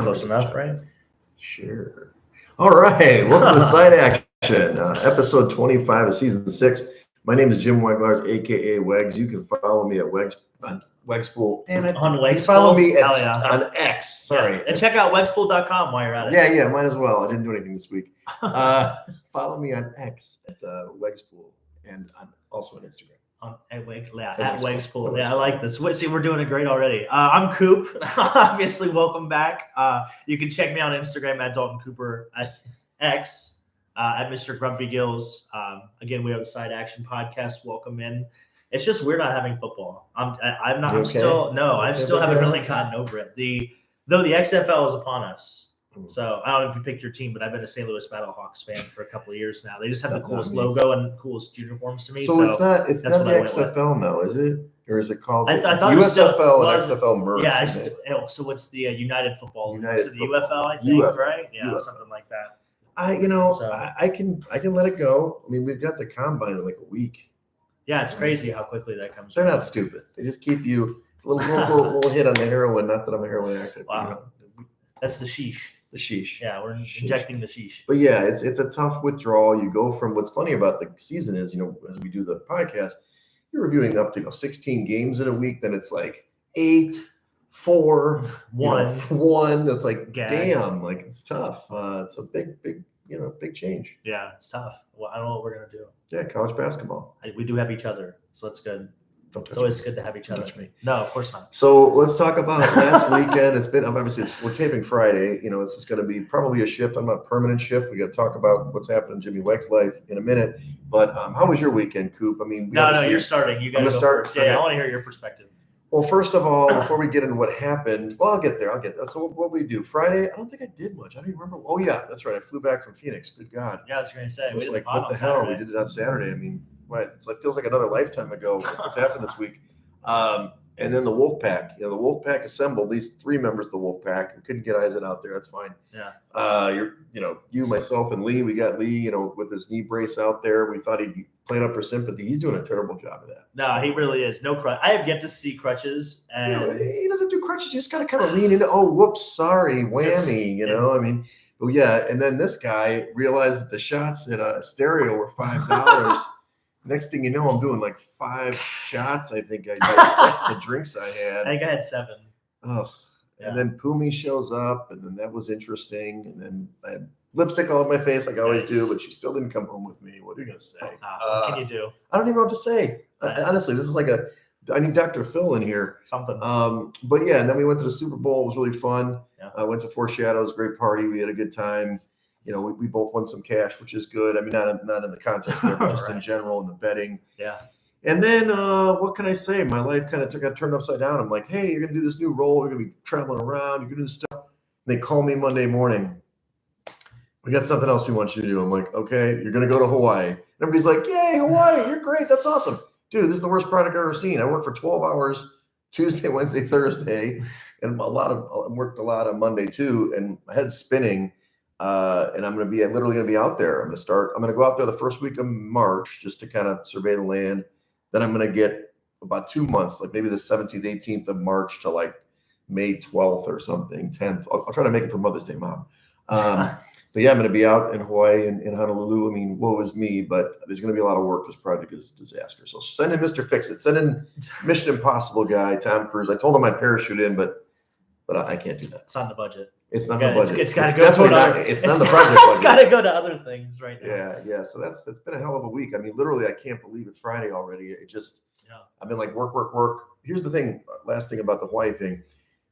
Close enough, right? Sure. All right. Welcome to Side Action, episode 25 of season 6. My name is Jim Weglars, aka Wegs. You can follow me at Wegs on Wegspool, and On Wegspool? follow me Hell on X. Sorry. Yeah. And check out wegspool.com while you're at it. Yeah, might as well. I didn't do anything this week. Follow me on X at Wegspool, and also on Instagram. At Wegspool. Yeah, I like this. See, we're doing it great already. I'm Coop. Obviously, welcome back. You can check me on Instagram at Dalton Cooper, at X, at Mr. Grumpy Gills. Again, we have a Side Action podcast. Welcome in. It's just we're not having football. I still haven't really gotten over it. Though the XFL is upon us. So I don't know if you picked your team, but I've been a St. Louis Battlehawks fan for a couple of years now. They just have the coolest logo and coolest uniforms to me. So it's not the XFL now, is it? Or is it called I thought USFL and XFL merged? Yeah, so what's the United Football? The UFL, I think, right? Yeah, something like that. I can let it go. I mean, we've got the combine in like a week. Yeah, it's crazy how quickly that comes. They're not stupid. They just keep you a little hit on the heroin. Not that I'm a heroin addict. Wow. That's the sheesh. The sheesh. Yeah, we're injecting the sheesh. But yeah, it's a tough withdrawal. You go from what's funny about the season is, as we do the podcast, you're reviewing up to 16 games in a week. Then it's like 8, 4, 1. 1. It's like, damn, like it's tough. It's a big change. Yeah, it's tough. Well, I don't know what we're gonna do. Yeah, college basketball. We do have each other, so that's good. It's always good to have each other. Touch me. No, of course not. So let's talk about last weekend. It's been we're taping Friday. It's just going to be probably a shift. I'm not permanent shift. We got to talk about what's happened in Jimmy Wegg's life in a minute. But how was your weekend, Coop? I mean, no, you're starting. You got to start. Yeah, okay. I want to hear your perspective. Well, first of all, before we get into what happened, I'll get there. So what we do Friday? I don't think I did much. I don't even remember. Oh yeah, that's right. I flew back from Phoenix. Good God. Yeah, I was going to say. It was like, what the hell? We did it on Saturday. I mean, it's like feels like another lifetime ago. What's happened this week? And then the Wolfpack, the Wolfpack assembled, at least 3 members of the Wolfpack. We couldn't get Isaac out there. That's fine. Yeah. You, myself, and Lee. We got Lee, with his knee brace out there. We thought he'd be playing up for sympathy. He's doing a terrible job of that. No, he really is. No crutch. I have yet to see crutches. And he doesn't do crutches. You just got to kind of lean into, oh, whoops, sorry, whammy, I mean. But yeah, and then this guy realized that the shots at Stereo were $5. Next thing you know, I'm doing like 5 shots. I think that's the drinks I had. I think I had 7. Oh, yeah. And then Pumi shows up, and then that was interesting. And then I had lipstick all over my face like I always do, but she still didn't come home with me. What are you going to say? What can you do? I don't even know what to say. Honestly, this is like I need Dr. Phil in here. Something. But yeah, and then we went to the Super Bowl. It was really fun. Yeah. I went to Four Shadows, great party. We had a good time. We both won some cash, which is good. I mean, not in the contest there, but just in general in the betting. Yeah. And then what can I say? My life kind of got turned upside down. I'm like, hey, you're going to do this new role. You're going to be traveling around. You're going to do this stuff. And they call me Monday morning. We got something else we want you to do. I'm like, okay, you're going to go to Hawaii. And everybody's like, yay, Hawaii. You're great. That's awesome. Dude, this is the worst product I've ever seen. I worked for 12 hours Tuesday, Wednesday, Thursday, and I worked a lot on Monday too. And my head's spinning. And I'm literally going to be out there. I'm going to go out there the first week of March just to kind of survey the land. Then I'm going to get about 2 months, like maybe the 17th, 18th of March to like May 12th or something, 10th. I'll try to make it for Mother's Day, Mom. But yeah, I'm going to be out in Hawaii and in Honolulu. I mean, woe is me, but there's going to be a lot of work. This project is a disaster. So send in Mr. Fix-It. Send in Mission Impossible guy, Tom Cruise. I told him I'd parachute in, but I can't do that. It's on the budget. It's not the budget. It's got to go to other. It's not the project budget. It's got to go to other things right now. Yeah. So that's been a hell of a week. I mean, literally, I can't believe it's Friday already. I've been like work. Here's the thing. Last thing about the Hawaii thing.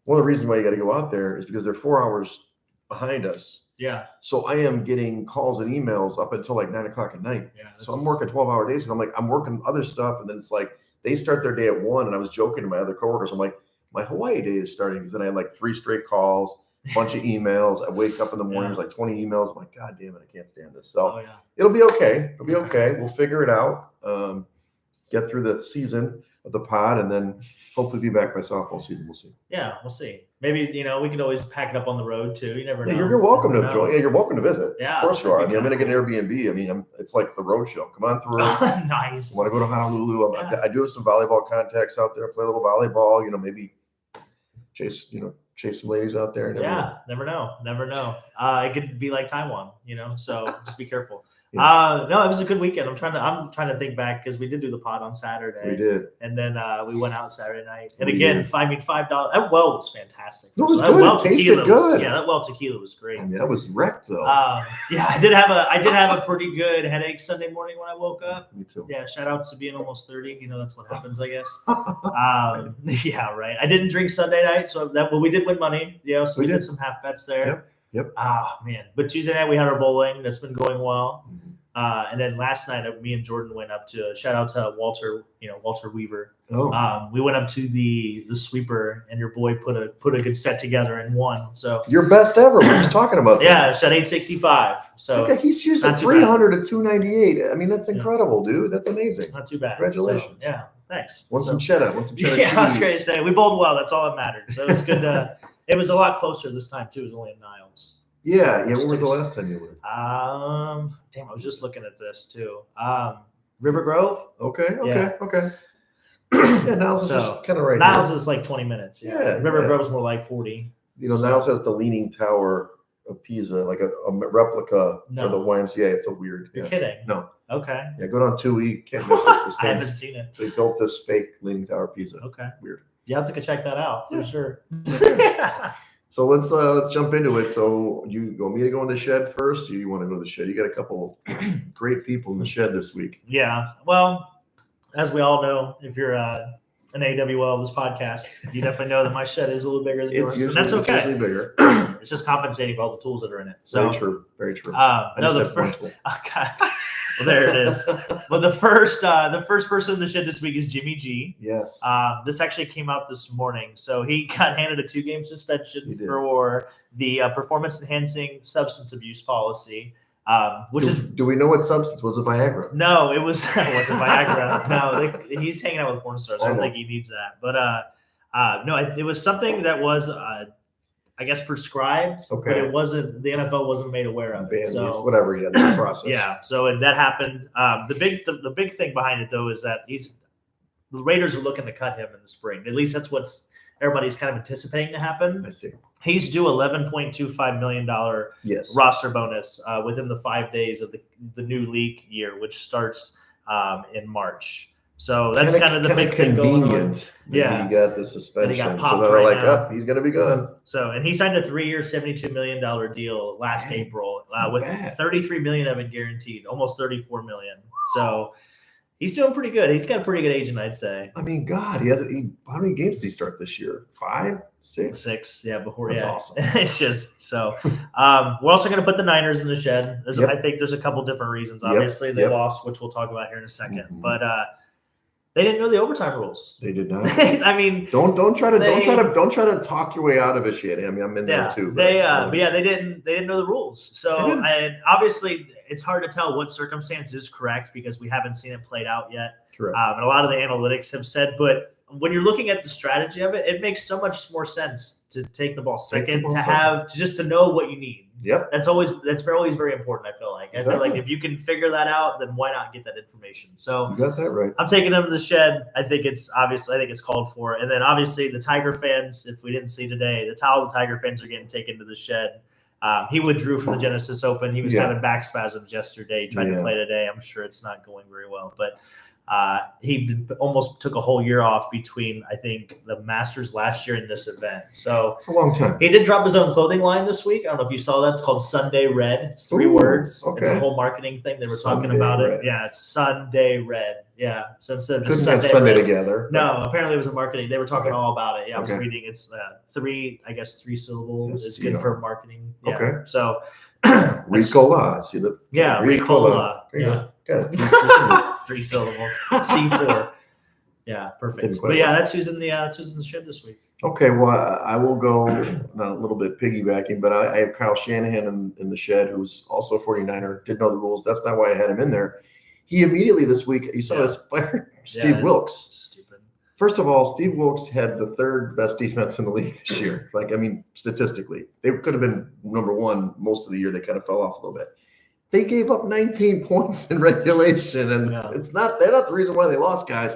One of the reasons why you got to go out there is because they're 4 hours behind us. Yeah. So I am getting calls and emails up until like 9 o'clock at night. Yeah. So I'm working 12-hour days. So I'm working other stuff, and then it's like they start their day at 1, and I was joking to my other coworkers. I'm like, my Hawaii day is starting because then I had like 3 straight calls. Bunch of emails. I wake up in the morning, there's like 20 emails. I'm like, God damn it, I can't stand this. So It'll be okay. We'll figure it out. Get through the season of the pod, and then hopefully be back by softball season. We'll see. Yeah, we'll see. Maybe we could always pack it up on the road too. You never know. You're welcome to join. Yeah, you're welcome to visit. Yeah, of course you are. I mean, I'm gonna get an Airbnb. I mean, it's like the road show. Come on through. Nice. I want to go to Honolulu. I do have some volleyball contacts out there. Play a little volleyball. Maybe chase chase some ladies out there. Never know. It could be like Taiwan, so just be careful. Yeah. No, it was a good weekend. I'm trying to think back because we did do the pod on Saturday. We did. And then we went out Saturday night. And We again, did. $5. That well was fantastic. It was that good. well It tasted tequila good. that well tequila was great. I mean, that was wrecked though. I did have a pretty good headache Sunday morning when I woke up. Me too. Yeah, shout out to being almost 30. That's what happens, I guess. Yeah, right. I didn't drink Sunday night, so we did win money. So we did some half bets there. Yep. Man. But Tuesday night we had our bowling. That's been going well. And then last night, me and Jordan went up to shout out to Walter, Walter Weaver. Oh. We went up to the sweeper, and your boy put a good set together and won. So your best ever. We're just talking about that. Yeah, shot 865. So okay, he's using 300 to 298. I mean, that's incredible, dude. That's amazing. Not too bad. Congratulations. So, thanks. Want some cheddar? Want some cheddar? Yeah, I was going to say we bowled well. That's all that mattered. So it's good. It was a lot closer this time too. It was only in Niles. Yeah. When was the last time you went? Damn, I was just looking at this too. River Grove. Okay. Yeah, Niles is just kind of right. Niles is like 20 minutes. Yeah. River Grove's more like 40. Niles has the Leaning Tower of Pisa, like a replica for the YMCA. It's so weird. You're kidding? No. Okay. Yeah, go down 2E. Can't miss it. I haven't seen it. They built this fake Leaning Tower of Pisa. Okay. Weird. You have to check that out for sure. So let's jump into it. So you want me to go in the shed first, or you want to go to the shed? You got a couple great people in the shed this week. Yeah. Well, as we all know, if you're an AWL of this podcast, you definitely know that my shed is a little bigger than yours. And that's okay. It's usually bigger. It's just compensating for all the tools that are in it. So very true. Very true. Okay. Well, there it is. Well, the first person in the shed this week is Jimmy G. Yes. This actually came out this morning. So he got handed a 2-game suspension for the performance-enhancing substance abuse policy. Do we know what substance was? It Viagra? No, it wasn't Viagra. No, he's hanging out with porn stars. I don't think he needs that. But no, it was something that was I guess prescribed, but it wasn't. The NFL wasn't made aware of it. So whatever, the process. Yeah, so that happened. The big thing behind it though is that the Raiders are looking to cut him in the spring. At least that's what everybody's kind of anticipating to happen. I see. He's due $11.25 million roster bonus within the 5 days of the new league year, which starts in March. So that's kind of the big thing going on. Yeah, he got the suspension. And he got popped so they're right like, now. he's going to be good. So, and he signed a 3-year, $72 million deal last April with $33 million of it guaranteed, almost $34 million. So he's doing pretty good. He's got a pretty good agent, I'd say. I mean, God, how many games did he start this year? 5, 6? 6, yeah. That's awesome. It's just so. We're also going to put the Niners in the shed. I think there's a couple different reasons. Obviously, they lost, which we'll talk about here in a second. But they didn't know the overtime rules. They did not. I mean, don't try to talk your way out of it, shit. I mean, I'm in there too. They didn't know the rules. So, and obviously, it's hard to tell what circumstance is correct because we haven't seen it played out yet. Correct. And a lot of the analytics have said, but when you're looking at the strategy of it, it makes so much more sense to take the ball second, to know what you need. Yep. That's always very important. I feel like. I feel like if you can figure that out, then why not get that information? So you got that right. I'm taking them to the shed. I think it's called for. And then obviously the Tiger fans, if we didn't see today, the Tiger fans are getting taken to the shed. He withdrew from the Genesis Open. He was having back spasms yesterday, trying to play today. I'm sure it's not going very well, but he almost took a whole year off between, I think, the Masters last year and this event. So it's a long time. He did drop his own clothing line this week. I don't know if you saw that. It's called Sunday Red. It's 3 words. Okay. It's a whole marketing thing. They were talking about it. Yeah, it's Sunday Red. Yeah. So instead of just Sunday together. No, apparently it was a marketing. They were talking all about it. Yeah, I was reading. It's 3 syllables is good for marketing. Yeah. Okay. So Ricola. See the Ricola. Yeah. Got it. 3 syllable. C4. Yeah, perfect. But yeah, that's who's in the shed this week. Okay, well, I will go a little bit piggybacking, but I have Kyle Shanahan in the shed, who's also a 49er, didn't know the rules. That's not why I had him in there. He immediately this week, you saw this fired Steve Wilkes. Stupid. First of all, Steve Wilkes had the 3rd best defense in the league this year. Statistically, they could have been number 1 most of the year. They kind of fell off a little bit. They gave up 19 points in regulation, and they're not the reason why they lost, guys.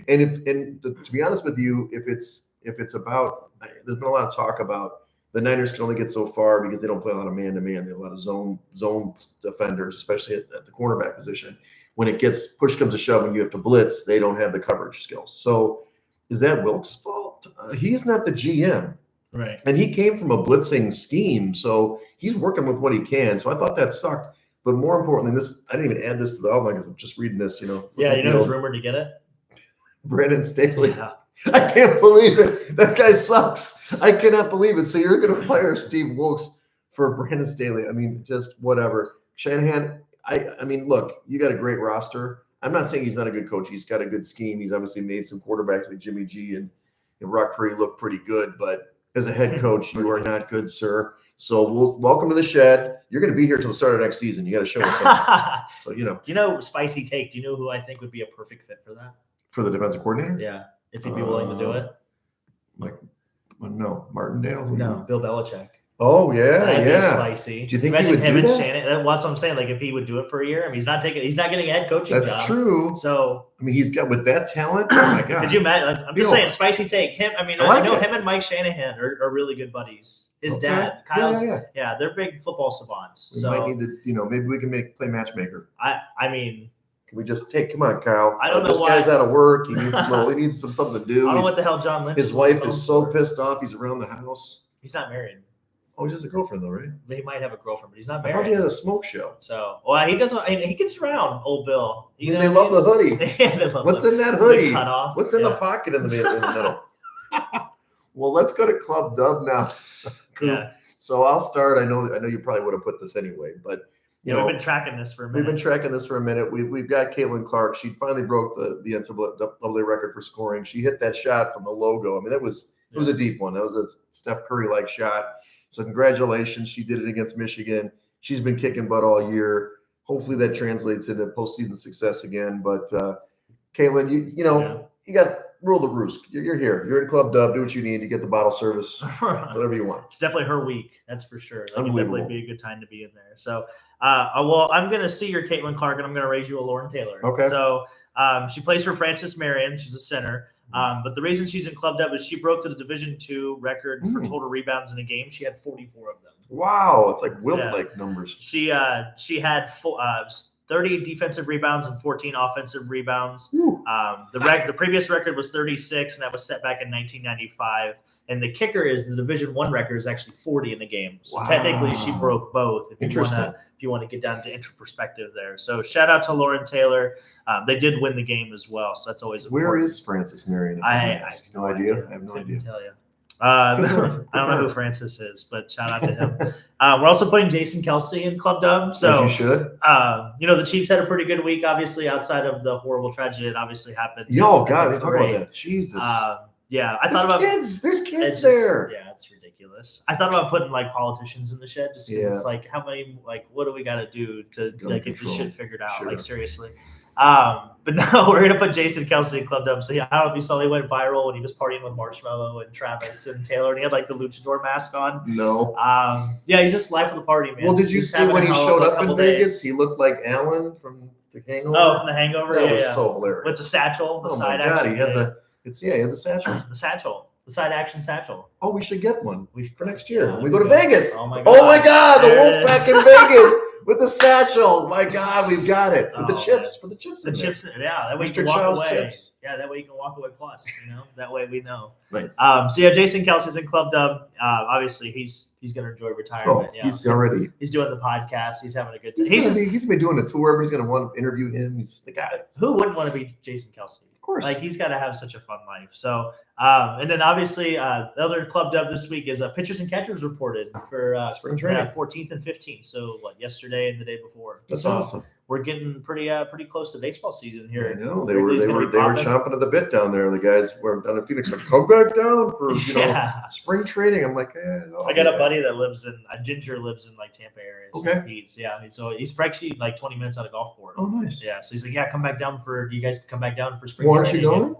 And to be honest with you, if it's about, there's been a lot of talk about the Niners can only get so far because they don't play a lot of man-to-man. They have a lot of zone defenders, especially at the cornerback position. When it gets push comes to shove and you have to blitz, they don't have the coverage skills. So is that Wilkes' fault? He's not the GM. Right. And he came from a blitzing scheme, so he's working with what he can. So I thought that sucked. But more importantly, I didn't even add this to the outline because I'm just reading this, Yeah, who's rumored to get it? Brandon Staley. Yeah. I can't believe it. That guy sucks. I cannot believe it. So you're going to fire Steve Wilkes for Brandon Staley. I mean, just whatever. Shanahan, I mean, look, you got a great roster. I'm not saying he's not a good coach. He's got a good scheme. He's obviously made some quarterbacks like Jimmy G and Rock Purdy look pretty good. But as a head coach, you are not good, sir. So welcome to the shed. You're going to be here till the start of next season. You got to show us something. So, Do you know, spicy take, do you know who I think would be a perfect fit for that? For the defensive coordinator? Yeah. If he'd be willing to do it. No, Martindale? No, Bill Belichick. Oh, yeah, That'd be spicy. Do you think imagine he would him do and that? Shannon? That's what I'm saying. Like if he would do it for a year, I mean, he's not getting a head coaching job. That's true. So I mean, he's got with that talent. Oh my god! Could you imagine? I'm just saying, spicy take. Him. I mean, I know him and Mike Shanahan are really good buddies. His dad, Kyle's. Yeah, they're big football savants. We might need to, maybe we can play matchmaker. I mean. Can we just come on, Kyle? I don't know this why. guy's out of work. He needs something to do. I don't know what the hell John Lynch. His wife is so pissed off. He's around the house. He's not married. Oh, he has a girlfriend though, right? He might have a girlfriend, but he's not I married. thought he had a smoke show. So, well, he doesn't. He gets around, old Bill. They love the hoodie. What's in that hoodie? What's in the pocket in the middle? Well, let's go to Club Dub now. Yeah. So I'll start. I know you probably would have put this anyway, but we've been tracking this for a minute. We've been tracking this for a minute. We've got Caitlin Clark. She finally broke the NCAA record for scoring. She hit that shot from the logo. I mean, it was a deep one. That was a Steph Curry-like shot. So congratulations. She did it against Michigan. She's been kicking butt all year. Hopefully that translates into postseason success again. But Caitlin, you got rule the roost. You're here. You're in Club Dub. Do what you need to get the bottle service, whatever you want. It's definitely her week. That's for sure. That would definitely be a good time to be in there. So, I'm going to see your Caitlin Clark, and I'm going to raise you a Lauren Taylor. Okay. So she plays for Francis Marion. She's a center. But the reason she's in Club Dub is she broke the Division II record for total rebounds in a game. She had 44 of them. Wow, it's like Wilt-like numbers. She had 30 defensive rebounds and 14 offensive rebounds. The previous record was 36, and that was set back in 1995. And the kicker is the Division I record is actually 40 in the game. So technically, she broke both. If you want to get down to perspective there. So shout out to Lauren Taylor. They did win the game as well, so that's always important. Where is Francis Marion? I have no idea. I have no idea. Tell you. I don't know who Francis is, but shout out to him. We're also putting Jason Kelsey in Club Dub. So you should. The Chiefs had a pretty good week, obviously, outside of the horrible tragedy that obviously happened. God, they talk about that. Jesus. Yeah, I thought about kids. There's kids there. Yeah, it's ridiculous. I thought about putting politicians in the shed just because it's like, how many, what do we got to do to get this shit figured out? Sure. Seriously. But no, we're gonna put Jason Kelsey in Club Dub. So I don't know if you saw he went viral when he was partying with Marshmello and Travis and Taylor, and he had the luchador mask on. No. He's just life of the party, man. Well, did you see when he showed up in Vegas? He looked like Alan from The Hangover. Oh, from The Hangover. That was so hilarious. With the satchel, the side action. He had the satchel. The satchel. The side action satchel. Oh, we should get one for next year. We go to Vegas. Oh my God, the Wolfpack in Vegas with the satchel. My God, we've got it. With the chips. For the chips. The chips, that way you can walk away. Chips. Yeah, that way you can walk away plus, that way we know. Nice. Jason Kelsey's in Club Dub. Obviously he's gonna enjoy retirement. He's doing the podcast. He's having a good time. He's been doing a tour. Everybody's gonna want to interview him. He's the guy. Who wouldn't want to be Jason Kelsey? Of course. He's got to have such a fun life. So, and then obviously the other Club Dub this week is pitchers and catchers reported for spring training, 14th and 15th. So yesterday and the day before. That's awesome. We're getting pretty close to baseball season here. I know they were chomping at the bit down there. The guys were down in Phoenix. Come back down for spring training. I'm like, I got a buddy that lives in Ginger lives in Tampa area. Okay. So he's actually 20 minutes out of golf court. Oh, nice. Yeah. So he's like, come back down for you guys. Come back down for spring. Aren't you going?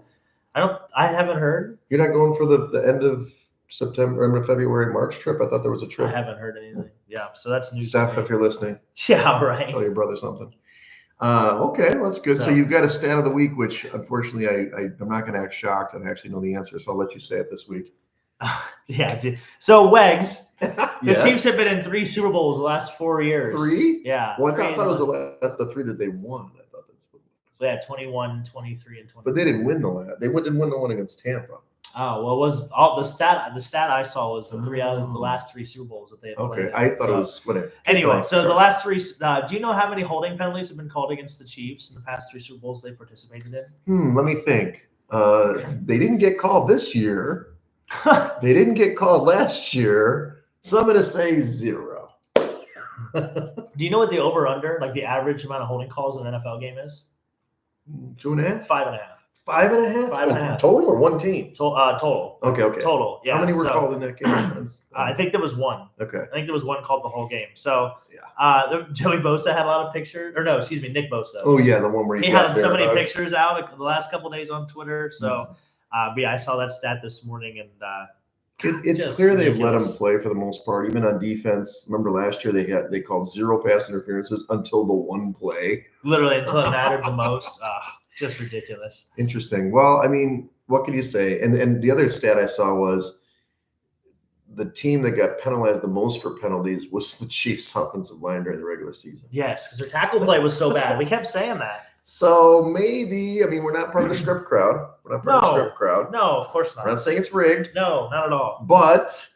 I haven't heard. You're not going for the end of September, February, March trip? I thought there was a trip. I haven't heard anything. Yeah, so that's news. Steph, if you're listening. Yeah, right. Tell your brother something. Okay, well, that's good. So you've got a stat of the week, which unfortunately I'm not going to act shocked. I actually know the answer, so I'll let you say it this week. Yeah, dude. So Wegs, the Yes. Chiefs have been in 3 Super Bowls the last 4 years. 3? Yeah. Well, I three thought it was and the 3 that they won. I thought that's what it was. Yeah, 21, 23, and 20. But they didn't win the last. They didn't win the one against Tampa. Oh, well, it was all the stat I saw was the 3 out of the Oh. last 3 Super Bowls that they had played. Okay, I thought it was whatever. Anyway, so Sorry. the last 3. Do you know how many holding penalties have been called against the Chiefs in the past 3 Super Bowls they participated in? Let me think. They didn't get called this year. They didn't get called last year. So I'm going to say 0. Do you know what the over/under, like the average amount of holding calls in an NFL game is? 2.5? 5.5. 5.5? 5.5. Total or one team? Total. Okay. Total. Yeah. How many were called in that game? I think there was 1. Okay. I think there was 1 called the whole game. So Yeah. Joey Bosa had a lot of pictures, or no, excuse me, Nick Bosa. Oh yeah, the one where he had so many pictures out the last couple of days on Twitter. So, but yeah, I saw that stat this morning, and it's clear they've let him play for the most part, even on defense. Remember last year they called 0 pass interferences until the 1 play. Literally until it mattered the most. Just ridiculous. Interesting. Well, I mean, what can you say? And the other stat I saw was the team that got penalized the most for penalties was the Chiefs' offensive line during the regular season. Yes, because their tackle play was so bad. We kept saying that. So maybe, I mean, we're not part of the script crowd. We're not part of the script crowd. No, of course not. We're not saying it's rigged. No, not at all. But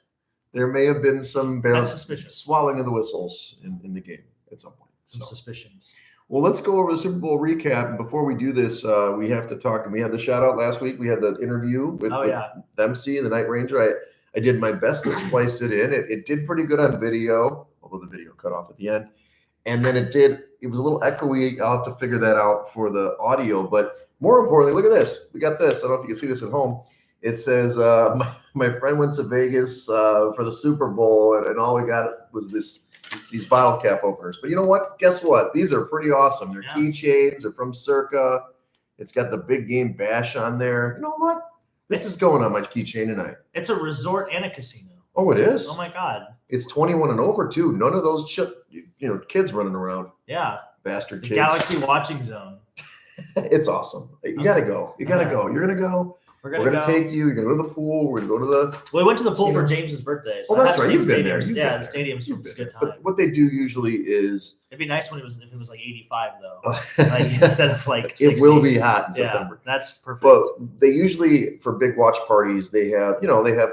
there may have been some suspicious swallowing of the whistles in the game at some point. Some suspicions. Well, let's go over the Super Bowl recap. And before we do this, we have to talk. And we had the shout out last week. We had the interview with Dempsey, the Night Ranger. I did my best to splice it in. It did pretty good on video, although the video cut off at the end. And then it was a little echoey. I'll have to figure that out for the audio. But more importantly, look at this. We got this. I don't know if you can see this at home. It says, my friend went to Vegas for the Super Bowl, and all we got was these bottle cap openers. But you know what? Guess what? These are pretty awesome. They're keychains. They're from Circa. It's got the big game bash on there. You know what? This is going on my keychain tonight. It's a resort and a casino. Oh, it is? Oh, my God. It's 21 and over, too. None of those kids running around. Yeah. Bastard kids. Galaxy watching zone. It's awesome. You got to go. You got to go. You're going to go. We're gonna take you. You're gonna go to the pool. We're gonna go to the. Well, we went to the pool for James's birthday. So that's right. You've been there. Yeah, the stadium's a good time. But what they do usually is. It'd be nice if it was like 85 though, like instead of like. 60. It will be hot in September. That's perfect. But they usually for big watch parties they have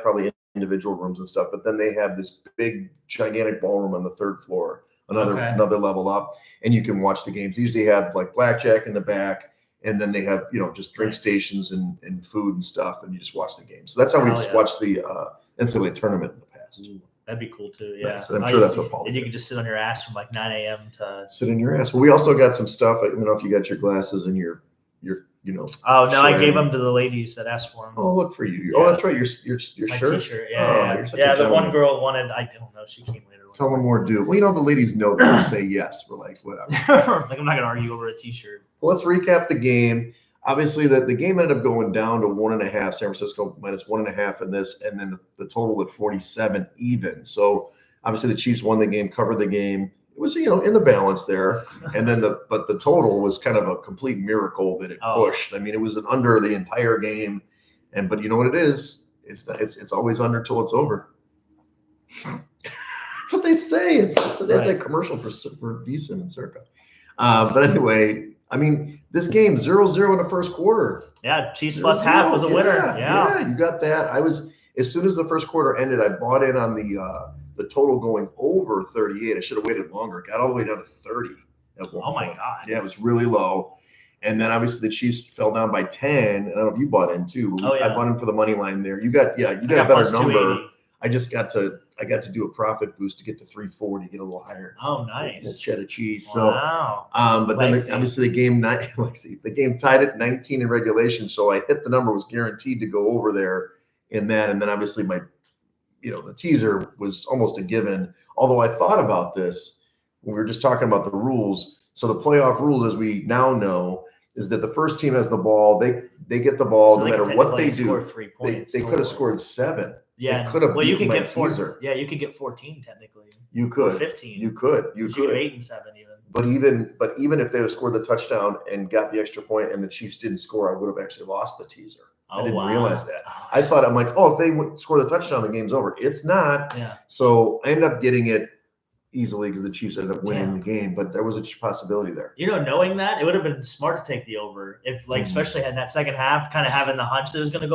probably individual rooms and stuff, but then they have this big gigantic ballroom on the 3rd floor, another level up, and you can watch the games. They usually have like blackjack in the back. And then they have, just drink stations and food and stuff, and you just watch the game. So that's how we just watched the NCAA tournament in the past. Ooh, that'd be cool too. Yeah, so I'm sure that's what Paul. And you can just sit on your ass from like 9 a.m. to sit in your ass. Well, we also got some stuff. I don't know if you got your glasses and your. Oh no, I gave them to the ladies that asked for them. Oh, look for you. Oh, that's right. Your my shirt. T-shirt. Yeah. The one girl wanted. I don't know. She came later. Tell them more, dude. Well, the ladies know that they say yes. We're like, whatever. Like I'm not gonna argue over a T-shirt. Well, let's recap the game. Obviously, the game ended up going down to 1.5. San Francisco minus 1.5 in this, and then the total at 47 even. So obviously, the Chiefs won the game, covered the game. It was in the balance there, and then the total was kind of a complete miracle that it pushed. I mean, it was an under the entire game, but you know what it is? It's always under till it's over. That's what they say. It's a commercial for Visa and Circa. But anyway. I mean, this game 0-0 in the first quarter. Yeah, Chiefs plus half was a winner. Yeah, you got that. As soon as the first quarter ended, I bought in on the total going over 38. I should have waited longer. Got all the way down to 30 at one point. My God. Yeah, it was really low. And then obviously the Chiefs fell down by 10. And I don't know if you bought in too. Oh, yeah. I bought in for the money line there. You got a better number. I just got to do a profit boost to get to 340, get a little higher. Oh, nice. Cheddar cheese. Wow. So, but then obviously the game tied at 19 in regulation. So I hit the number, was guaranteed to go over there in that. And then obviously the teaser was almost a given. Although I thought about this when we were just talking about the rules. So the playoff rules, as we now know, is that the first team has the ball. They get the ball no matter what they do. 3 points. They could have scored 7. Yeah, could have. Well, you could get 14. Yeah, you could get 14 technically. You could. Or 15. You could. You could. 8 and 7 even. But even if they had scored the touchdown and got the extra point, and the Chiefs didn't score, I would have actually lost the teaser. I didn't realize that. I thought, I'm like, if they would score the touchdown, the game's over. It's not. Yeah. So I ended up getting it easily because the Chiefs ended up winning the game, but there was a possibility there. Knowing that, it would have been smart to take the over if, especially in that second half, kind of having the hunch that it was going to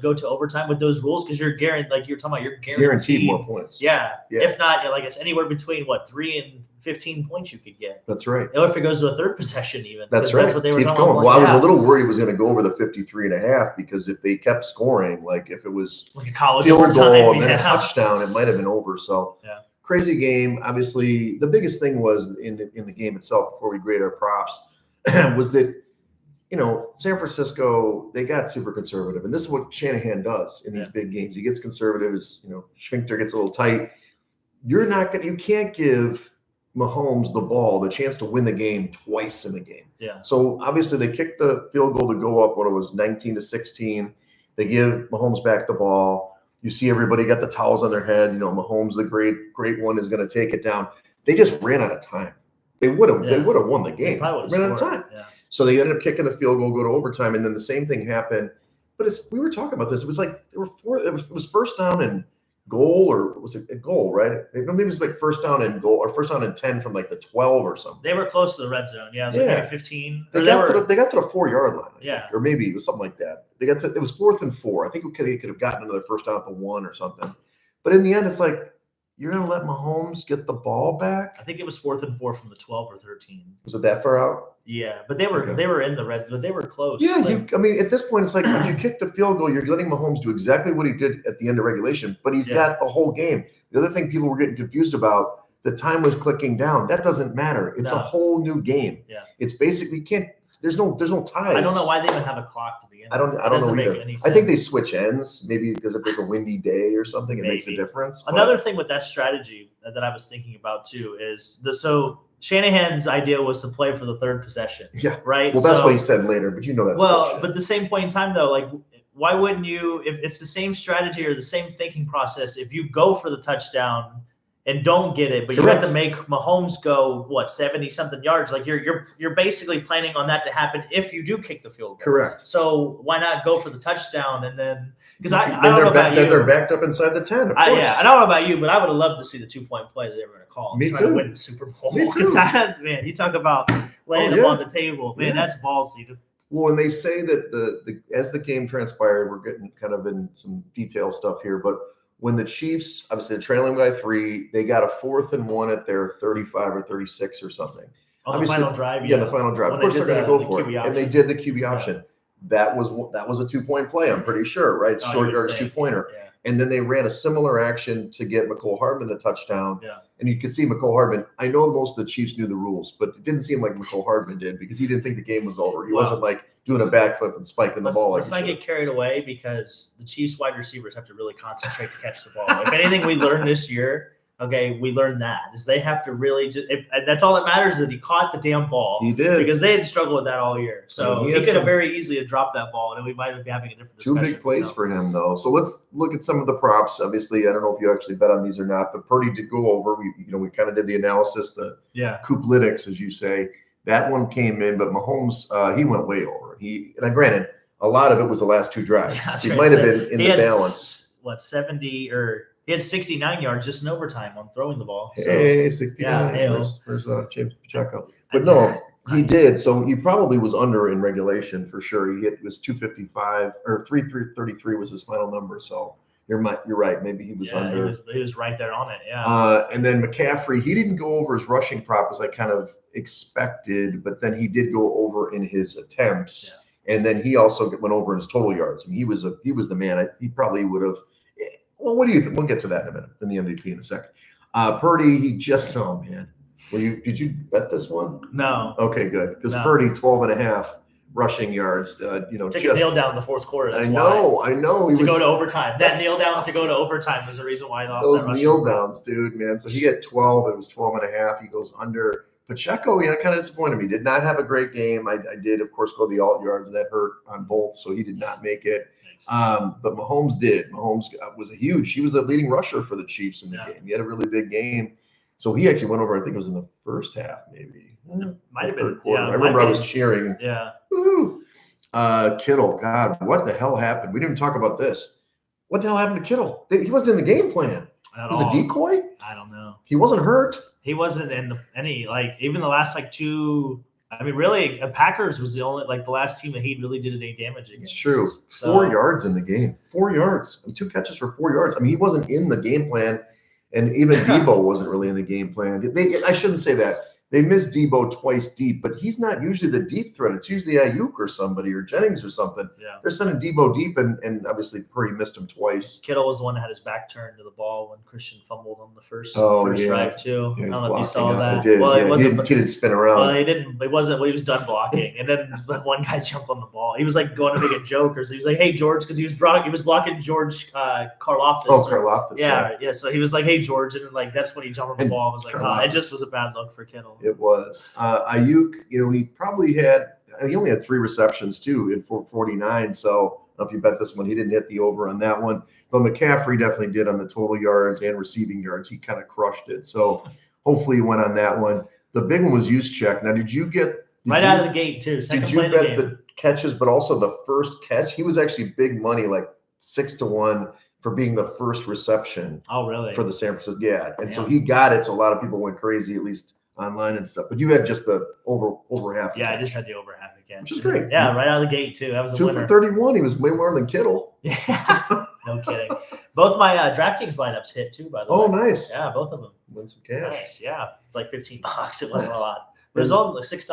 go to overtime with those rules, because you're guaranteed, like you're talking about, you're guaranteed more points. Yeah. If not, like it's anywhere between 3 and 15 points you could get. That's right. Or if it goes to a third possession, even. That's right. That's what they were talking about. Well, I was a little worried it was going to go over the 53.5 because if they kept scoring, like if it was like a college field goal and then a touchdown, it might have been over. So crazy game. Obviously, the biggest thing was in the game itself, before we grade our props, was that, San Francisco, they got super conservative. And this is what Shanahan does in these big games. He gets conservative. His, sphincter gets a little tight. You can't give Mahomes the ball, the chance to win the game twice in the game. Yeah. So obviously they kicked the field goal to go up when it was 19-16. They give Mahomes back the ball. You see everybody got the towels on their head. Mahomes, the great one, is going to take it down. They just ran out of time. They would have won the game. Ran out of time. Yeah. So they ended up kicking the field goal, go to overtime, and then the same thing happened. But we were talking about this. It was like it was first down and goal, or was it a goal, right? Maybe it was like first down and goal, or first down and 10 from like the 12 or something. They were close to the red zone. Yeah, it was like maybe 15. They got to the 4-yard line. Yeah. Or maybe it was something like that. It was 4th and 4. I think they could have gotten another first down at the 1 or something. But in the end, it's like, you're going to let Mahomes get the ball back? I think it was 4th and 4 from the 12 or 13. Was it that far out? Yeah, but they were in the red, but they were close. Yeah, at this point, it's like if you kick the field goal, you're letting Mahomes do exactly what he did at the end of regulation, but he's got the whole game. The other thing people were getting confused about, the time was clicking down. That doesn't matter. It's a whole new game. Yeah. It's basically there's no ties. I don't know why they even have a clock to begin with. I don't know either. I think they switch ends, maybe because if it's a windy day or something, it makes a difference. Another thing with that strategy that I was thinking about too is Shanahan's idea was to play for the third possession. Yeah. Right. Well, that's what he said later, but that's bullshit. But at the same point in time, though, like, why wouldn't you? If it's the same strategy or the same thinking process, if you go for the touchdown and don't get it, but you have to make Mahomes go 70-something yards. Like you're basically planning on that to happen if you do kick the field goal. Correct. So why not go for the touchdown and then? Because I don't know about you. They're backed up inside the 10. Of course. I don't know about you, but I would have loved to see the 2-point play that they were going to call. Me try too. To win the Super Bowl. Me too. Man, you talk about laying them on the table. Man, that's ballsy. Well, and they say that as the game transpired, we're getting kind of in some detail stuff here, but when the Chiefs, obviously they're trailing by 3, they got a 4th and 1 at their 35 or 36 or something. On the final drive. Yeah, the final drive. Of course, they're going to go for it. And they did the QB option. That was a 2-point play, I'm pretty sure, right? Short yards, 2-pointer. Yeah. And then they ran a similar action to get McCole Hardman the touchdown. Yeah. And you could see McCole Hardman. I know most of the Chiefs knew the rules, but it didn't seem like McCole Hardman did because he didn't think the game was over. He wasn't like doing a backflip and spiking the ball. Let's not get carried away because the Chiefs wide receivers have to really concentrate to catch the ball. If anything we learned this year, we learned that is they have to really that's all that matters is that he caught the damn ball. He did because they had struggled with that all year. So he could have very easily dropped that ball, and we might be having a different discussion. 2 big plays for him though. So let's look at some of the props. Obviously, I don't know if you actually bet on these or not, but Purdy did go over. We kind of did the analysis, the Coop-lytics, as you say. That one came in, but Mahomes he went way over. Granted, a lot of it was the last 2 drives. He might have been in the balance. 70 or. He had 69 yards just in overtime on throwing the ball. So, 69. Where's James Pacheco? But no, he did. So he probably was under in regulation for sure. He was 255 or 333 was his final number. So you're right. Maybe he was under. He was right there on it. Yeah. And then McCaffrey, he didn't go over his rushing prop as I kind of expected, but then he did go over in his attempts, and then he also went over in his total yards. And he was the man. He probably would have. Well, what do you think? We'll get to that in a minute, in the MVP in a second. Purdy, oh man. Did you bet this one? No. Okay, good. Because Purdy, 12.5 rushing yards. Took a kneel down in the fourth quarter. That's I know. Go to overtime. That kneel down to go to overtime was the reation why he lost those kneel downs, dude, man. So he got 12. It was 12.5. He goes under. Pacheco, kind of disappointed me. Did not have a great game. I did, of course, go the alt yards, and that hurt on both, so he did not make it. But Mahomes did. Mahomes he was the leading rusher for the Chiefs in the game. He had a really big game. So he actually went over, I think it was in the first half, maybe. Might have been. Quarter. I remember I was cheering. Yeah. Woo! Kittle, God, what the hell happened? We didn't even talk about this. What the hell happened to Kittle? He wasn't in the game plan. At He was all. a decoy? I don't know. He wasn't hurt. He wasn't in any, like, even the last, like, two. I mean, really, Packers was the only, like, the last team that he really did any damage against. It's true. So, 4 yards in the game. 4 yards. And 2 catches for 4 yards. I mean, he wasn't in the game plan. And even Debo wasn't really in the game plan. I shouldn't say that. They missed Debo twice deep, but he's not usually the deep threat. It's usually Ayuk or somebody or Jennings or something. Yeah. They're sending Debo deep, and obviously Purdy missed him twice. Kittle was the one that had his back turned to the ball when Christian fumbled on the first yeah. drive too. Yeah, I don't know if you saw blocking. that. I did. Well, Yeah, it wasn't. he didn't spin around. Well, he didn't. It wasn't. Well, he was done blocking, and then the one guy jumped on the ball. He was like going to make a joke, or so he was like, "Hey, George," because he was blocking George Karlaftis. Oh, Karlaftis. Yeah. So he was like, "Hey, George," and then, like, that's when he jumped on the ball. I was like, it just was a bad look for Kittle. It was. Ayuk, he probably he only had 3 receptions too in 49. So I don't know if you bet this one, he didn't hit the over on that one. But McCaffrey definitely did on the total yards and receiving yards. He kind of crushed it. So hopefully he went on that one. The big one was Juszczyk. Now, did you get out of the gate too? Second did you play of the bet game. the catches, but also the first catch? He was actually big money, like 6-1 for being the first reception. Oh, really? For the San Francisco, yeah. And so he got it. So a lot of people went crazy, at least online and stuff. But you had just the over half. Yeah, I just had the over half again. Which is great. Yeah, right out of the gate too. That was a 2 winner. for 31. He was way more than Kittle. Yeah, no kidding. Both my DraftKings lineups hit too, by the way. Oh, nice. Yeah, both of them. Win some cash. Nice. Yeah, it's like $15. It wasn't a lot. But it was all like $6.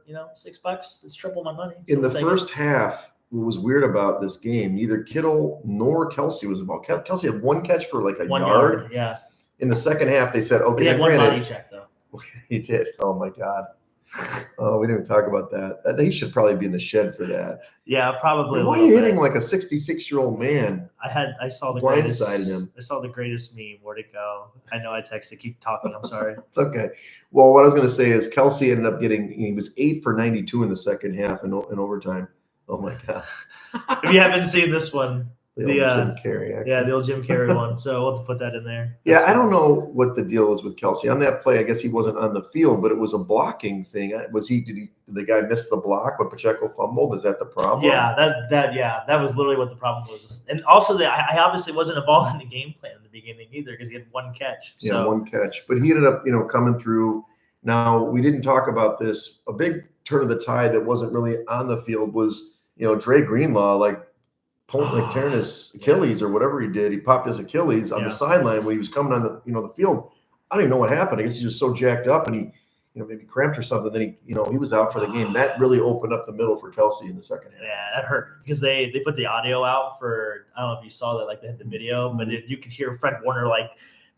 $6. It's triple my money. In the first half, what was weird about this game, neither Kittle nor Kelsey was involved. Kelsey had 1 catch for like a 1 yard. Yeah. In the second half, they said, okay, He had 1 body check though. He did. Oh my God. Oh, we didn't even talk about that. He should probably be in the shed for that. Yeah, probably. Why are you hitting like a 66-year-old man? I saw the blindsided him. I saw the greatest meme. Where'd it go? I know I texted. Keep talking. I'm sorry. It's okay. Well, what I was going to say is Kelsey ended up he was 8 for 92 in the second half in overtime. Oh my God. If you haven't seen this one, the Jim Carrey. Actually. Yeah, the old Jim Carrey one. So we'll have to put that in there. That's I don't know what the deal was with Kelsey on that play. I guess he wasn't on the field, but it was a blocking thing. Did the guy miss the block when Pacheco fumbled? Is that the problem? Yeah, that was literally what the problem was. And also, I obviously wasn't involved in the game plan in the beginning either because he had 1 catch. So. Yeah, 1 catch, but he ended up coming through. Now we didn't talk about this. A big turn of the tide that wasn't really on the field was Dre Greenlaw tearing his Achilles or whatever he did. He popped his Achilles on the sideline when he was coming on the field. I don't even know what happened. I guess he was so jacked up and he maybe cramped or something. Then he was out for the game. That really opened up the middle for Kelsey in the second half. Yeah, that hurt because they put the audio out for, I don't know if you saw that, like they had the video, but you could hear Fred Warner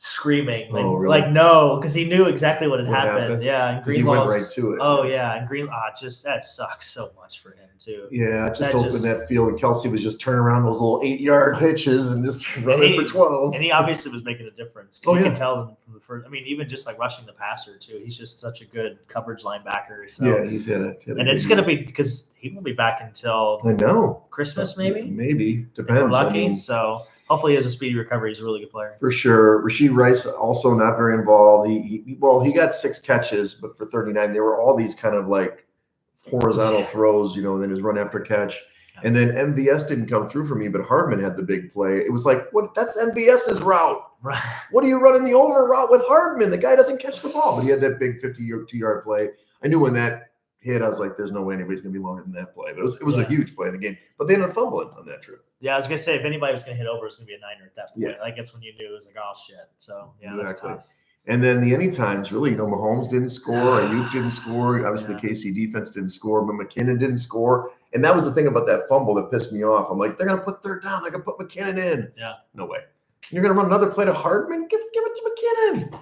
screaming, no, because he knew exactly what had happened. Yeah, and Greenlaw went right to it. Oh yeah, and that sucks so much for him too. Yeah, just opened that field, and Kelsey was just turning around those little 8-yard hitches and just running for 12. And he obviously was making a difference. You can tell from the first. I mean, even just like rushing the passer too. He's just such a good coverage linebacker. So. Yeah, he's had a and it's going to be because he won't be back until Christmas, maybe. Maybe depends. We're lucky, so. Hopefully, he has a speedy recovery. He's a really good player. For sure. Rashee Rice also not very involved. He got 6 catches, but for 39, they were all these kind of like horizontal throws, and then his run after catch. And then MVS didn't come through for me, but Hardman had the big play. It was like, what? That's MVS's route. Right. What are you running the over route with Hardman? The guy doesn't catch the ball, but he had that big 52-yard play. I knew when that hit, I was like, there's no way anybody's going to be longer than that play. But it was a huge play in the game. But they ended up fumbling on that trip. Yeah, I was going to say, if anybody was going to hit over, it's going to be a Niner at that point. Yeah. Like, that's when you knew it was like, oh, shit. So, yeah, exactly. That's tough. And then the anytimes, really, Mahomes didn't score. Ayuk didn't score. Obviously, the KC defense didn't score. But McKinnon didn't score. And that was the thing about that fumble that pissed me off. I'm like, they're going to put third down. They're going to put McKinnon in. Yeah. No way. And you're going to run another play to Hardman? Give it to McKinnon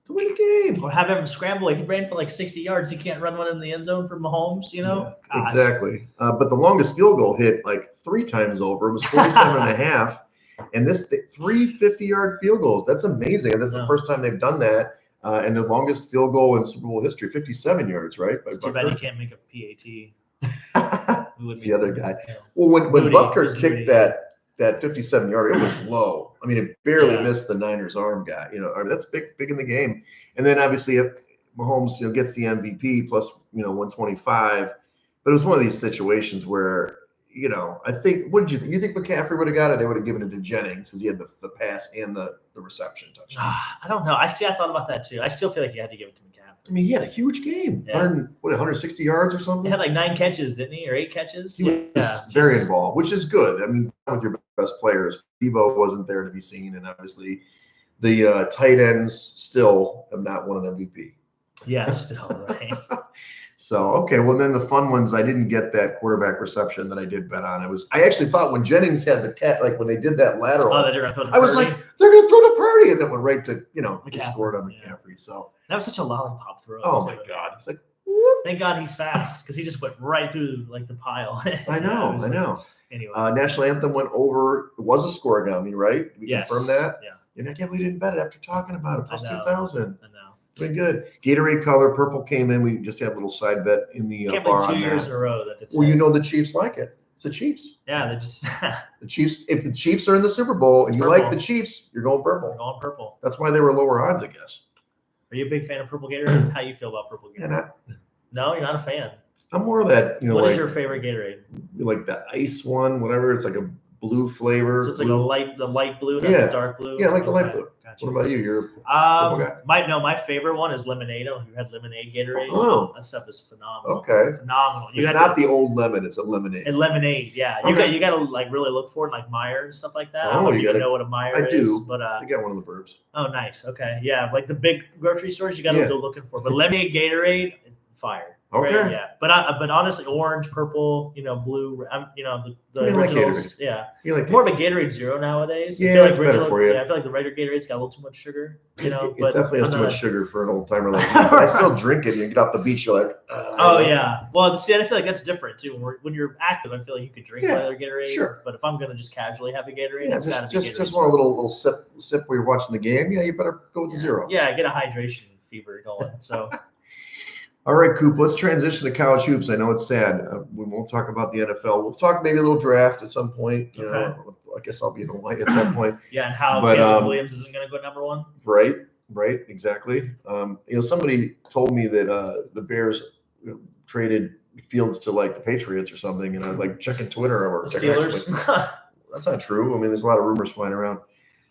to win the game. Or have him scramble. He ran for like 60 yards. He can't run one in the end zone for Mahomes, Yeah, exactly. But the longest field goal hit like 3 times over. It was 47 and a half. And this 3 50-yard field goals. That's amazing. And that's the first time they've done that. And the longest field goal in Super Bowl history, 57 yards, right? It's too bad he can't make a PAT. The other guy. Well, when Butker kicked that 57-yard, it was low. I mean, it barely missed the Niners arm guy. That's big in the game. And then obviously if Mahomes gets the MVP plus 125. But it was one of these situations where I think, what did you think? You think McCaffrey would have got it? They would have given it to Jennings because he had the pass and the reception touchdown. I don't know. I thought about that too. I still feel like you had to give it to McCaffrey. I mean, he had a huge game. Yeah. 160 yards or something? He had like 9 catches, didn't he? Or 8 catches? He was very involved, which is good. I mean, with your best players, Debo wasn't there to be seen. And obviously the tight ends still have not won an MVP. Yeah, still, right. So, okay, well, then the fun ones, I didn't get that quarterback reception that I did bet on. I actually thought when Jennings had the cat, like when they did that lateral, I was like, they're going to throw the Purdy. And then went right to, he scored on McCaffrey. So that was such a lollipop throw. Oh, my God. It's like, thank God he's fast because he just went right through like the pile. I know. Anyway. National Anthem went over. It was a scoregami, right? We confirmed that? Yeah. And I can't believe we didn't bet it after talking about it. Plus 2,000. I know. Been good. Gatorade color, purple came in. We just had a little side bet in the Can't bar. believe 2 years in a row that it's. Well, the Chiefs like it. It's the Chiefs. Yeah, they just. The Chiefs. If the Chiefs are in the Super Bowl and you like the Chiefs, you're going purple. We're going purple. That's why they were lower odds, I guess. Are you a big fan of purple Gatorade? How you feel about purple Gatorade? Yeah, No, you're not a fan. I'm more of that. What is your favorite Gatorade? Like the ice one, whatever. It's like a blue flavor. So it's like the light blue, not the dark blue. Yeah, I like the light blue. Gotcha. What about you? You're my favorite one is lemonade. You had lemonade Gatorade. Oh, that stuff is phenomenal. Okay, phenomenal. It's not the old lemon; it's a lemonade. And lemonade, yeah. Okay. You got to like really look for it, like Meyer and stuff like that. Oh, I don't know if you know what a Meyer is. I do, but I got one of the burbs. Oh, nice. Okay, yeah, like the big grocery stores, you got to go looking for. But lemonade Gatorade, fire. Okay. Right? Yeah, but honestly, orange, purple, blue. The originals. Yeah, more of a Gatorade Zero nowadays. Yeah, I feel like it's better for you. Yeah, I feel like the regular Gatorade's got a little too much sugar. It but definitely has too much sugar for an old timer like me. I still drink it. You get off the beach, you're like, oh yeah. Well, see, I feel like that's different too. When you're active, I feel like you could drink regular Gatorade. Sure. But if I'm gonna just casually have a Gatorade, it's gotta be Gatorade. Just want a little sip while you're watching the game. Yeah, you better go with the Zero. Yeah, get a hydration fever going. So. All right, Coop, let's transition to college hoops. I know it's sad. We won't talk about the NFL. We'll talk maybe a little draft at some point. I guess I'll be in Hawaii at that point. Yeah, and how Caleb Williams isn't going to go number 1. Right, exactly. Somebody told me that the Bears traded Fields to like the Patriots or something, and I'm like checking Twitter or the Steelers. That's not true. I mean, there's a lot of rumors flying around.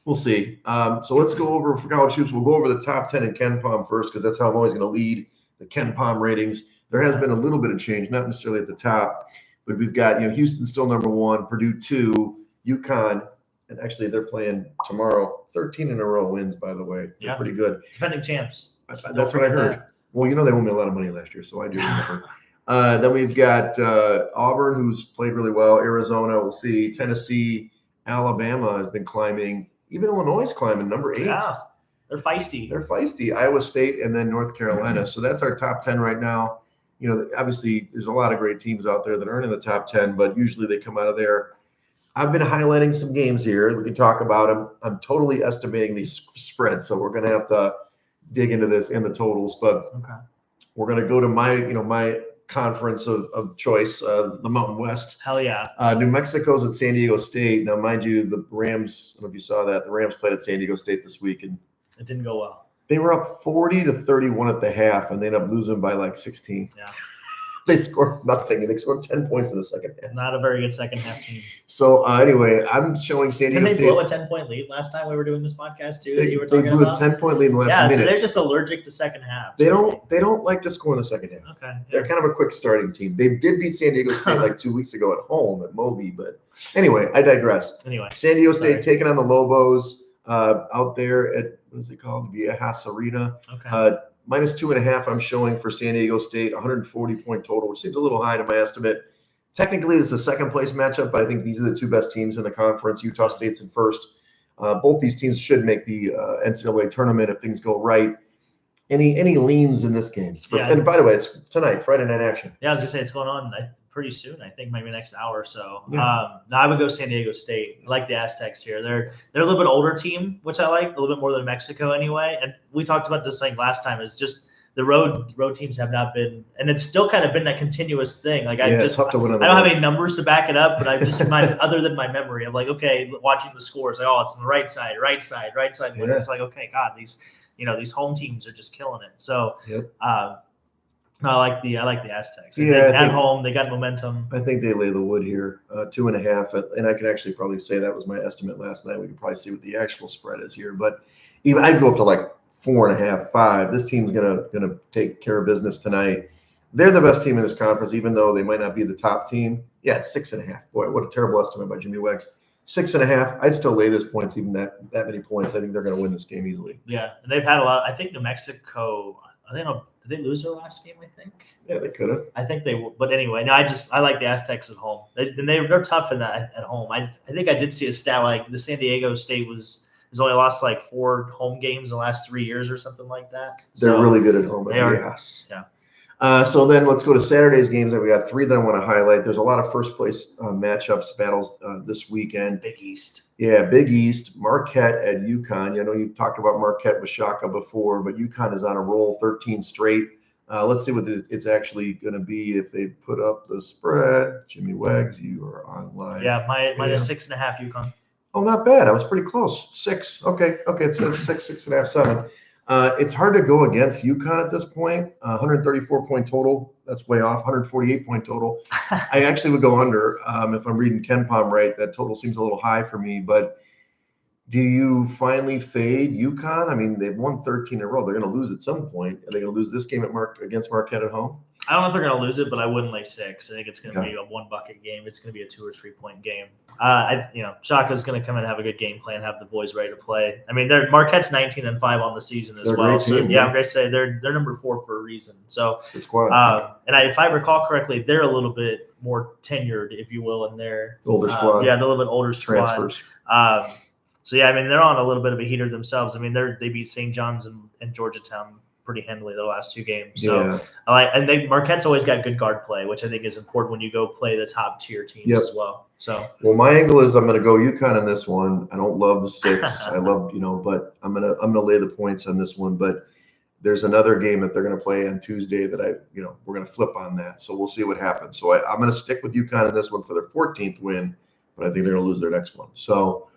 We'll see. So let's go over for college hoops. We'll go over the top 10 in Ken Palm first because that's how I'm always going to lead the Ken Palm ratings. There has been a little bit of change, not necessarily at the top, but we've got Houston still number 1, Purdue 2, UConn, and actually they're playing tomorrow. 13 in a row wins, by the way. They're pretty good. Defending champs. That's what I heard. Well, they won me a lot of money last year, so I do remember. Then we've got Auburn, who's played really well. Arizona, we'll see. Tennessee, Alabama has been climbing. Even Illinois is climbing, number 8. Yeah. They're feisty. Iowa State and then North Carolina. So that's our top 10 right now. Obviously there's a lot of great teams out there that aren't in the top 10, but usually they come out of there. I've been highlighting some games here. We can talk about them. I'm totally estimating these spreads, so we're going to have to dig into this and the totals. But we're going to go to my conference of choice, the Mountain West. Hell yeah. New Mexico's at San Diego State. Now, mind you, the Rams, I don't know if you saw that, the Rams played at San Diego State this week, and it didn't go well. They were up 40-31 at the half, and they ended up losing by like 16. Yeah. They scored nothing, and they scored 10 points in the second half. Not a very good second half team. So anyway, I'm showing San Diego State. Didn't they blow a 10-point lead last time we were doing this podcast too? They blew a 10-point lead in the last minute. So they're just allergic to second half. They don't like to score in the second half. Okay. They're kind of a quick starting team. They did beat San Diego State like 2 weeks ago at home at Moby, but anyway, I digress. Anyway, San Diego State taking on the Lobos out there at what is it called? Viejas Arena. Okay. Minus 2.5, I'm showing for San Diego State, 140-point total, which seems a little high to my estimate. Technically, it's a second-place matchup, but I think these are the two best teams in the conference. Utah State's in first. Both these teams should make the NCAA tournament if things go right. Any leans in this game? And by the way, it's tonight, Friday night action. Yeah, I was gonna say it's going on pretty soon. I think maybe next hour or so. Yeah. Now I would go San Diego State. I like the Aztecs here. They're a little bit older team, which I like a little bit more than Mexico anyway. And we talked about this thing last time. Is just the road teams have not been, and it's still kind of been that continuous thing. Like it's tough to win on the I don't road. have any numbers to back it up, but I just other than my memory, I'm like, okay, watching the scores, like, oh, it's on the right side. Yeah. It's like, okay, God, these home teams are just killing it. So, No, I like the Aztecs. Yeah, At home they got momentum. I think they lay the wood here, 2.5, and I could actually probably say that was my estimate last night. We could probably see what the actual spread is here, but even I'd go up to like 4.5, 5. This team's gonna take care of business tonight. They're the best team in this conference, even though they might not be the top team. Yeah, it's 6.5. Boy, what a terrible estimate by Jimmy Wegs. 6.5. I'd still lay this points, even that many points. I think they're going to win this game easily. Yeah, and they've had a lot. I think New Mexico. Did they lose their last game? I think. Yeah, they could have. I think they. But anyway, no. I like the Aztecs at home. They're tough in that at home. I think I did see a stat like the San Diego State has only lost like 4 home games in the last 3 years or something like that. They're really good at home. They are. Yes. Yeah. So then let's go to Saturday's games. We got 3 that I want to highlight. There's a lot of first place matchups, battles this weekend. Big East. Yeah, Big East. Marquette at UConn. I know you've talked about Marquette with Shaka before, but UConn is on a roll, 13 straight. Let's see what it's actually going to be if they put up the spread. Jimmy Wegs, you are online. Yeah, minus 6.5 UConn. Oh, not bad. I was pretty close. 6. Okay. It says 6, 6.5, 7. It's hard to go against UConn at this point. 134-point total. That's way off. 148-point total. I actually would go under if I'm reading Ken Palm right. That total seems a little high for me. But do you finally fade UConn? I mean, they've won 13 in a row. They're going to lose at some point. Are they going to lose this game against Marquette at home? I don't know if they're going to lose it, but I wouldn't lay 6. I think it's going to be a 1-bucket game. It's going to be a 2 or 3 point game. Shaka's going to come and have a good game plan, have the boys ready to play. I mean, Marquette's 19-5 on the season as well. So I'm going to say they're number 4 for a reason. So, if I recall correctly, they're a little bit more tenured, if you will, in their older squad. Yeah, they're a little bit older squad. Transfers. So yeah, I mean, they're on a little bit of a heater themselves. I mean, they beat St. John's and Georgetown pretty handily the last 2 games. So Marquette's always got good guard play, which I think is important when you go play the top tier teams as well. So my angle is I'm going to go UConn in this one. I don't love the 6. I love but I'm gonna lay the points on this one. But there's another game that they're going to play on Tuesday that we're going to flip on that. So we'll see what happens. So I'm going to stick with UConn in this one for their 14th win, but I think they're going to lose their next one. So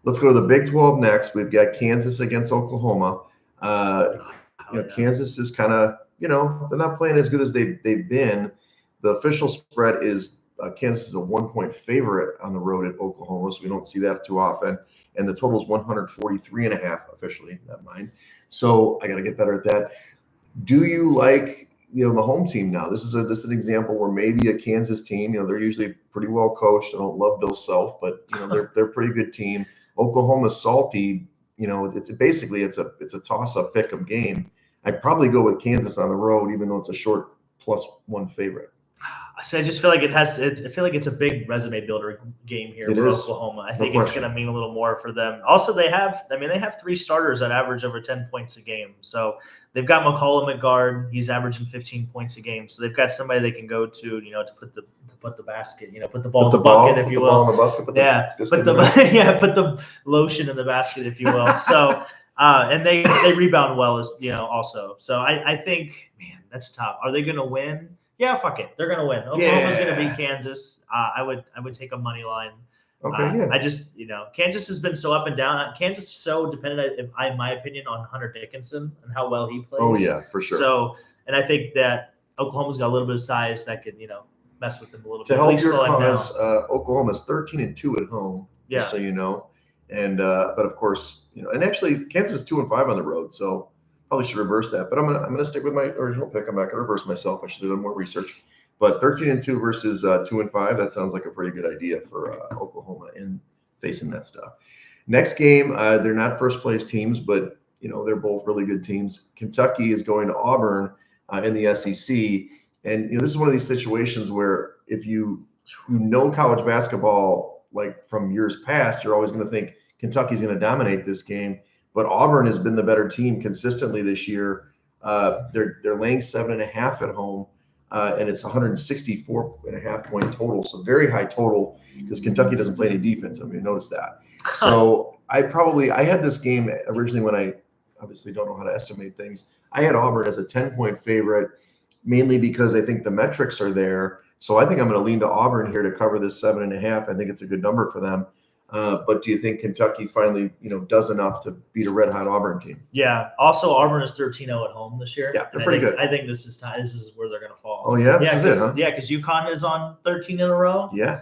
let's go to the Big 12 next. We've got Kansas against Oklahoma. Kansas is kind of, they're not playing as good as they've been. The official spread is Kansas is a 1-point favorite on the road at Oklahoma, so we don't see that too often. And the total is 143.5 officially, not mine. So I got to get better at that. Do you like, the home team now? This is an example where maybe a Kansas team, they're usually pretty well coached. I don't love Bill Self, but they're a pretty good team. Oklahoma's salty. It's a toss-up pick-em game. I'd probably go with Kansas on the road, even though it's a short +1 favorite. I just feel like I feel like it's a big resume builder game here for Oklahoma. I think it's going to mean a little more for them. Also, they have 3 starters that average over 10 points a game. So they've got McCollum at guard. He's averaging 15 points a game. So they've got somebody they can go to, to put the basket, put the ball in the bucket, if you will. Put the lotion in the basket, if you will. So, and they rebound well as also. So I think, man, that's tough. Are they going to win? Yeah, fuck it. They're going to win. Oklahoma's going to beat Kansas. I would take a money line. Okay, I just, Kansas has been so up and down. Kansas is so dependent, in my opinion, on Hunter Dickinson and how well he plays. Oh, yeah, for sure. So, and I think that Oklahoma's got a little bit of size that could, mess with them a little bit. To help your cause, Oklahoma's 13-2 at home, just so you know. And but of course, and actually Kansas is 2-5 on the road, so probably should reverse that. But I'm gonna stick with my original pick. I'm not gonna reverse myself. I should have done more research. But 13-2 versus 2-5, that sounds like a pretty good idea for Oklahoma in facing that stuff. Next game, they're not first place teams, but they're both really good teams. Kentucky is going to Auburn in the SEC. And this is one of these situations where if you know college basketball like from years past, you're always going to think Kentucky's going to dominate this game. But Auburn has been the better team consistently this year. They're laying 7.5 at home, and it's 164.5 point total. So very high total because Kentucky doesn't play any defense. I mean, notice that. So I had this game originally when I obviously don't know how to estimate things. I had Auburn as a 10-point favorite, mainly because I think the metrics are there. So I think I'm going to lean to Auburn here to cover this 7.5. I think it's a good number for them. But do you think Kentucky finally, does enough to beat a red-hot Auburn team? Yeah. Also, Auburn is 13-0 at home this year. Yeah, they're pretty good. I think this is time. This is where they're going to fall. Oh yeah, this is it, huh? Yeah, because UConn is on 13 in a row. Yeah.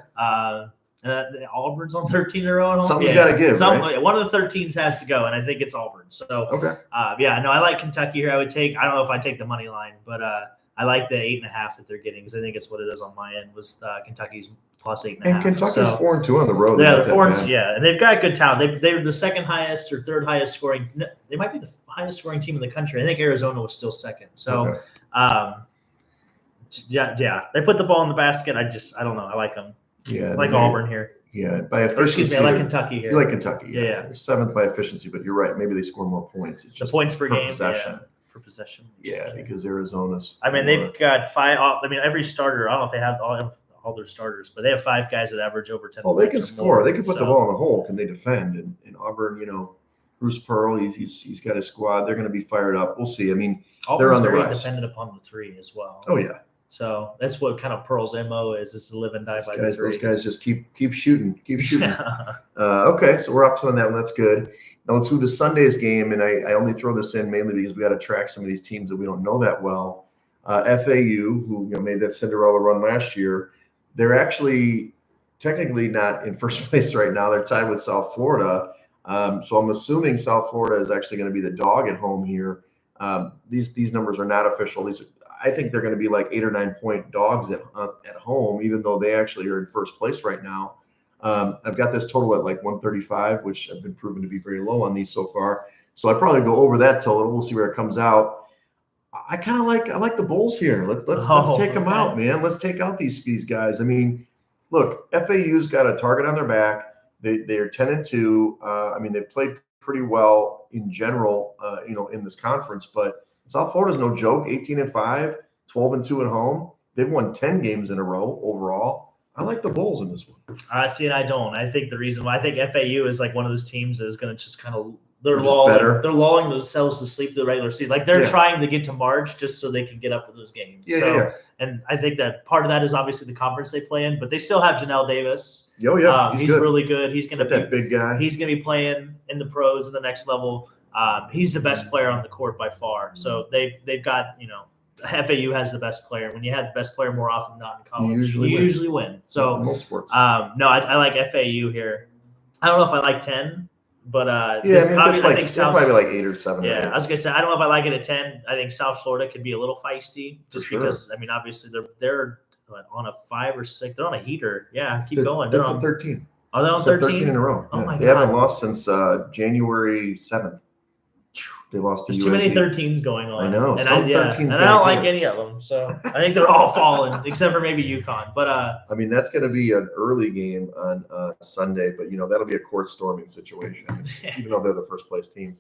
Auburn's on 13 in a row at home. Something's got to give, right? One of the 13s has to go, and I think it's Auburn. So, okay. I like Kentucky here. I don't know if I take the money line, but I like the 8.5 that they're getting because I think it's what it is on my end was Kentucky's plus 8.5. And Kentucky's 4-2 on the road. Yeah, they're 4-2. Yeah, and they've got good talent. They're the second highest or third highest scoring. They might be the highest scoring team in the country. I think Arizona was still second. So, okay. Yeah, they put the ball in the basket. I don't know. I like them. Yeah, I like Auburn here. Yeah, by efficiency. I like Kentucky here. You like Kentucky. Yeah. They're 7th by efficiency, but you're right. Maybe they score more points. It's the just points per game. Possession. Yeah, per possession. Yeah, because Arizona's. They've got 5. Every starter. I don't know if they have all their starters, but they have 5 guys that average over 10 points. Oh, they can score. They can put the ball in the hole. Can they defend? And Auburn, Bruce Pearl, he's got his squad. They're going to be fired up. We'll see. They're on the rise. Dependent upon the 3 as well. Oh yeah. So that's what kind of Pearl's MO is to live and die by the 3. Those guys just keep shooting. Okay, so we're up to that one. That's good. Now let's move to Sunday's game, and I only throw this in mainly because we got to track some of these teams that we don't know that well. FAU, who made that Cinderella run last year, they're actually technically not in first place right now. They're tied with South Florida. So I'm assuming South Florida is actually going to be the dog at home here. These numbers are not official. I think they're going to be like 8 or 9 point dogs at home, even though they actually are in first place right now. I've got this total at like 135, which have been proven to be very low on these so far. So I probably go over that total. We'll see where it comes out. I like the Bulls here. Let's take them out, man. Let's take out these guys. Look, FAU's got a target on their back. They're 10-2. They've played pretty well in general, in this conference, but South Florida's no joke. 18-5, 12-2 at home. They've won 10 games in a row overall. I like the Bulls in this one. I see, and I don't. I think the reason why I think FAU is like one of those teams that is going to just kind of they're lulling themselves to sleep through the regular season. Like they're trying to get to March just so they can get up for those games. And I think that part of that is obviously the conference they play in, but they still have Janelle Davis. He's really good. He's going to be that big guy. He's going to be playing in the pros in the next level. He's the best player on the court by far. So they've got, FAU has the best player. When you have the best player more often than not in college, you usually win. So most sports. No, I like FAU here. I don't know if I like 10, but I think South probably like 8 or 7. Yeah, I was gonna say I don't know if I like it at 10. I think South Florida could be a little feisty because obviously they're on a 5 or 6. They're on a heater. Yeah, keep going. They're on 13. Oh, they're on 13 in a row. Oh my God. They haven't lost since January 7th. They lost to There's too many 13s going on. I know. And I don't like any of them. So I think they're all falling except for maybe UConn. But that's going to be an early game on Sunday, but that'll be a court storming situation, even though they're the first place team.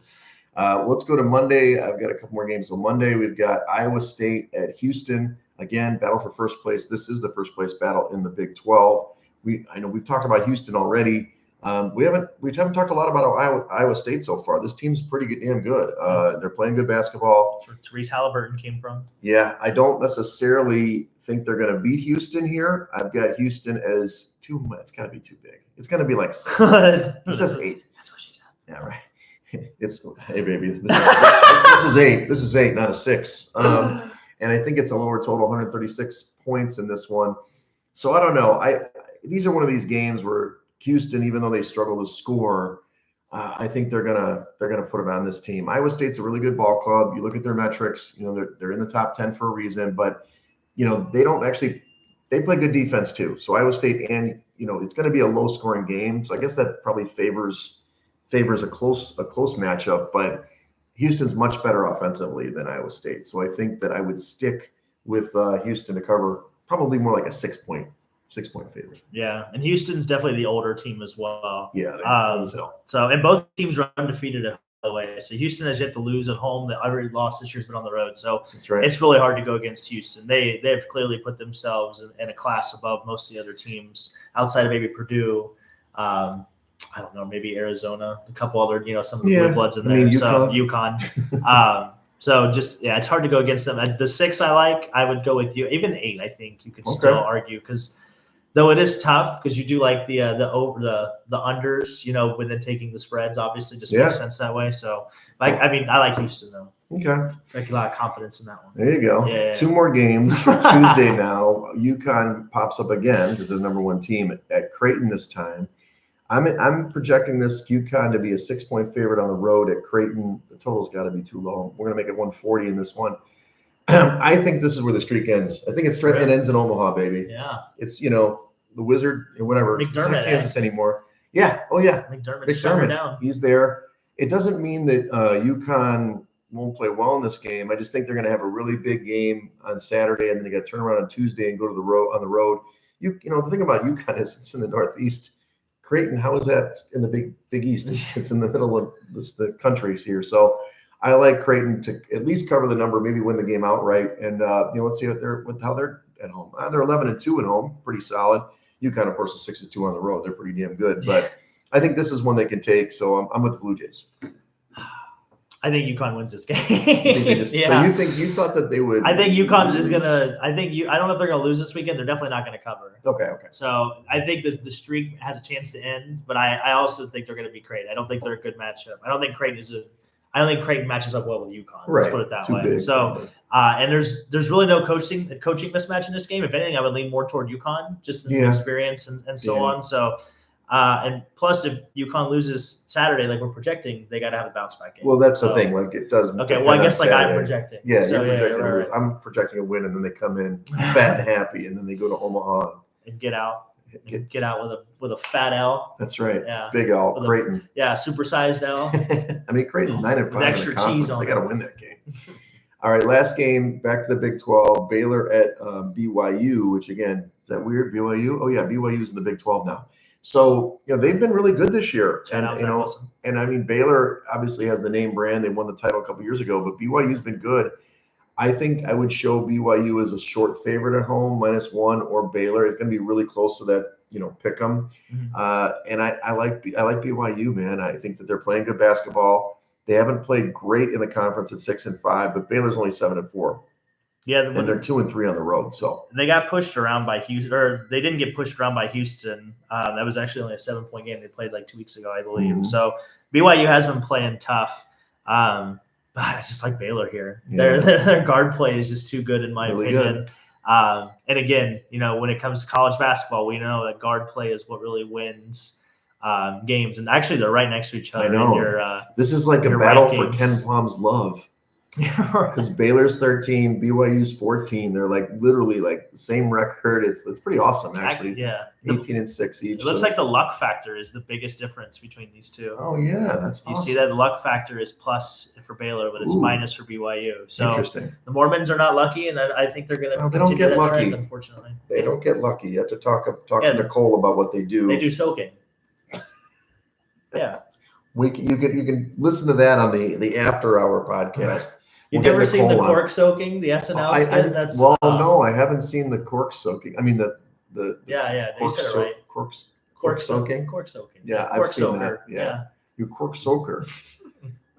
Let's go to Monday. I've got a couple more games. So Monday we've got Iowa State at Houston. Again, battle for first place. This is the first place battle in the Big 12. I know we've talked about Houston already. We haven't talked a lot about Iowa State so far. This team's pretty damn good. They're playing good basketball. Where Therese Halliburton came from. Yeah, I don't necessarily think they're going to beat Houston here. I've got Houston as 2. It's got to be too big. It's going to be like 6. It says 8. That's what she said. Yeah, right. Hey baby, this is 8. This is 8, not a 6. And I think it's a lower total, 136 points in this one. So I don't know. These are one of these games where Houston, even though they struggle to score, I think they're gonna put it on this team. Iowa State's a really good ball club. You look at their metrics, they're in the top 10 for a reason, but they don't actually they play good defense too. So Iowa State, and it's going to be a low scoring game. So I guess that probably favors a close matchup. But Houston's much better offensively than Iowa State. So I think that I would stick with Houston to cover, probably more like a 6 point favorite. Yeah, and Houston's definitely the older team as well. Yeah. So and both teams are undefeated at the way. So Houston has yet to lose at home. The every loss this year's been on the road. So that's right. It's really hard to go against Houston. They've clearly put themselves in a class above most of the other teams outside of maybe Purdue. I don't know, maybe Arizona, a couple other, some of the blue bloods in there. UConn. So it's hard to go against them. At the 6 I would go with you. Even 8, I think you could still argue because Though it is tough because you do like the unders, when then taking the spreads obviously just makes sense that way. So I like Houston though. Okay. I like a lot of confidence in that one. There you go. Yeah. 2 more games for Tuesday now. UConn pops up again because they're the #1 team at Creighton this time. I'm projecting this UConn to be a 6-point favorite on the road at Creighton. The total's got to be too low. We're going to make it 140 in this one. I think this is where the streak ends. I think it ends in Omaha, baby. Yeah. It's, the Wizard or whatever. It's not Kansas anymore. Yeah. Oh, yeah. McDermott. He's there. It doesn't mean that UConn won't play well in this game. I just think they're going to have a really big game on Saturday, and then they got to turn around on Tuesday and go to the road. The thing about UConn is it's in the Northeast. Creighton, how is that in the Big East? It's in the middle of the countries here. So I like Creighton to at least cover the number, maybe win the game outright. And let's see how they're at home. They're 11-2 at home, pretty solid. UConn, of course, is 6-2 on the road. They're pretty damn good. But I think this is one they can take. So I'm with the Blue Jays. I think UConn wins this game. So you thought that they would? I think UConn is gonna. I don't know if they're gonna lose this weekend. They're definitely not gonna cover. Okay. So I think that the streak has a chance to end, but I also think they're gonna be Creighton. I don't think they're a good matchup. I don't think Creighton matches up well with UConn. Right. Let's put it that way. Big, so and there's really no coaching mismatch in this game. If anything, I would lean more toward UConn, just the experience and so on. So. And plus, if UConn loses Saturday, like we're projecting, they got to have a bounce back game. Well, that's the thing. Like it doesn't. Okay. Well, I guess I'm projecting. Yeah, so, you're projecting. right. I'm projecting a win, and then they come in fat and happy, and then they go to Omaha and get out. Get out with a fat L. That's right. Yeah. Big L. Creighton. Supersized L. I mean, Creighton's 9-5 with extra in the conference. cheese on. They got to win that game. All right, last game. Back to the Big 12. Baylor at BYU, which again is that weird? BYU. Oh yeah, BYU's in the Big 12 now. So, they've been really good this year. And, and I mean, Baylor obviously has the name brand. They won the title a couple years ago, but BYU's been good. I think I would show BYU as a short favorite at home, -1, or Baylor. It's going to be really close to that, pick 'em. Mm-hmm. And I like BYU, man. I think that they're playing good basketball. They haven't played great in the conference at 6-5, but Baylor's only 7-4. Yeah, and they're 2-3 on the road. So they got pushed around by Houston, or they didn't get pushed around by Houston. That was actually only a 7-point game they played like 2 weeks ago, I believe. Mm-hmm. So BYU has been playing tough. But I just like Baylor here. Yeah. Their guard play is just too good in my opinion. And again, when it comes to college basketball, we know that guard play is what really wins games. And actually, they're right next to each other. I know. This is like a battle for Ken Palm's love. Because Baylor's 13, BYU's 14. They're like literally like the same record. It's pretty awesome, actually. 18-6 each. It looks like the luck factor is the biggest difference between these two. Oh yeah, that's you see that the luck factor is plus for Baylor, but it's minus for BYU. So interesting. The Mormons are not lucky, and I think they're going to. They don't get lucky. Trend, unfortunately, they don't get lucky. You have to talk to Nicole about what they do. They do soaking. Yeah. You can listen to that on the After Hour podcast. You've never seen the cork soaking, the SNL skit? No, I haven't seen the cork soaking. I mean the yeah, you said it right. Cork soaking. Cork soaking. Yeah, I've seen that. Yeah. You cork soaker.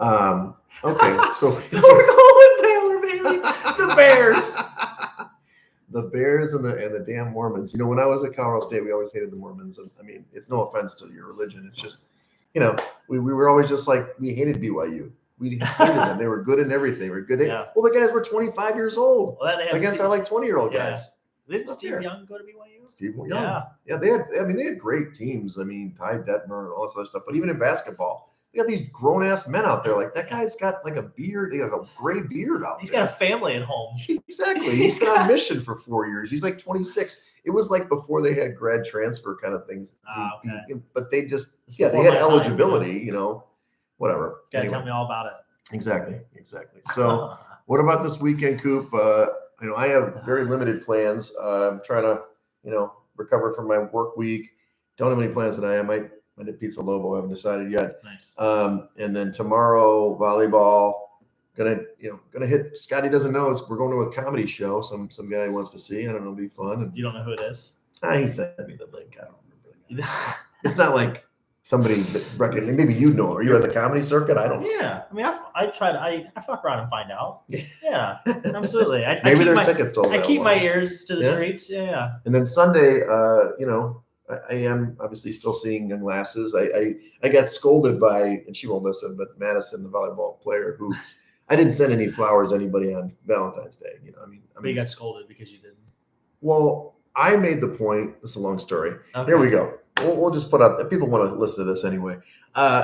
Okay, so we're going with Baylor, baby. The Bears. The Bears and the damn Mormons. When I was at Colorado State, we always hated the Mormons. And I mean, it's no offense to your religion. It's just, we were always just like, we hated BYU. We hated them. They were good in everything. They were good. Well, the guys were 25 years old. Well, against our 20-year-old guys. Didn't Steve Young go to BYU? Steve Young. Yeah. They had great teams. I mean, Ty Detmer and all this other stuff. But even in basketball, they got these grown ass men out there. Like that guy's got like a beard. They have a gray beard out there. He's got a family at home. Exactly. He's been on mission for 4 years. He's like 26. It was like before they had grad transfer kind of things. Okay. But they just they had eligibility. Whatever. Gotta tell me all about it. Exactly. So, what about this weekend, Coop? I have very limited plans. I'm trying to, recover from my work week. Don't have any plans today. I might hit Pizza Lobo. I haven't decided yet. Nice. And then tomorrow, volleyball. Gonna hit. Scotty doesn't know we're going to a comedy show. Some guy wants to see. I don't know. It'll be fun. And, you don't know who it is? He sent me the link. I don't remember. It's not like somebody that reckon maybe you know. Are you at the comedy circuit? I don't know. Yeah, I mean, I fuck around and find out. Yeah, absolutely. I Maybe keep there are my, tickets still I keep my available. ears to the Yeah. streets. Yeah. And then Sunday, I am obviously still seeing young lasses. I got scolded by, and she won't listen, but Madison, the volleyball player, who I didn't send any flowers to anybody on Valentine's Day. But you got scolded because you didn't. Well, I made the point. This is a long story. Okay. Here we go. We'll just put up. People want to listen to this anyway.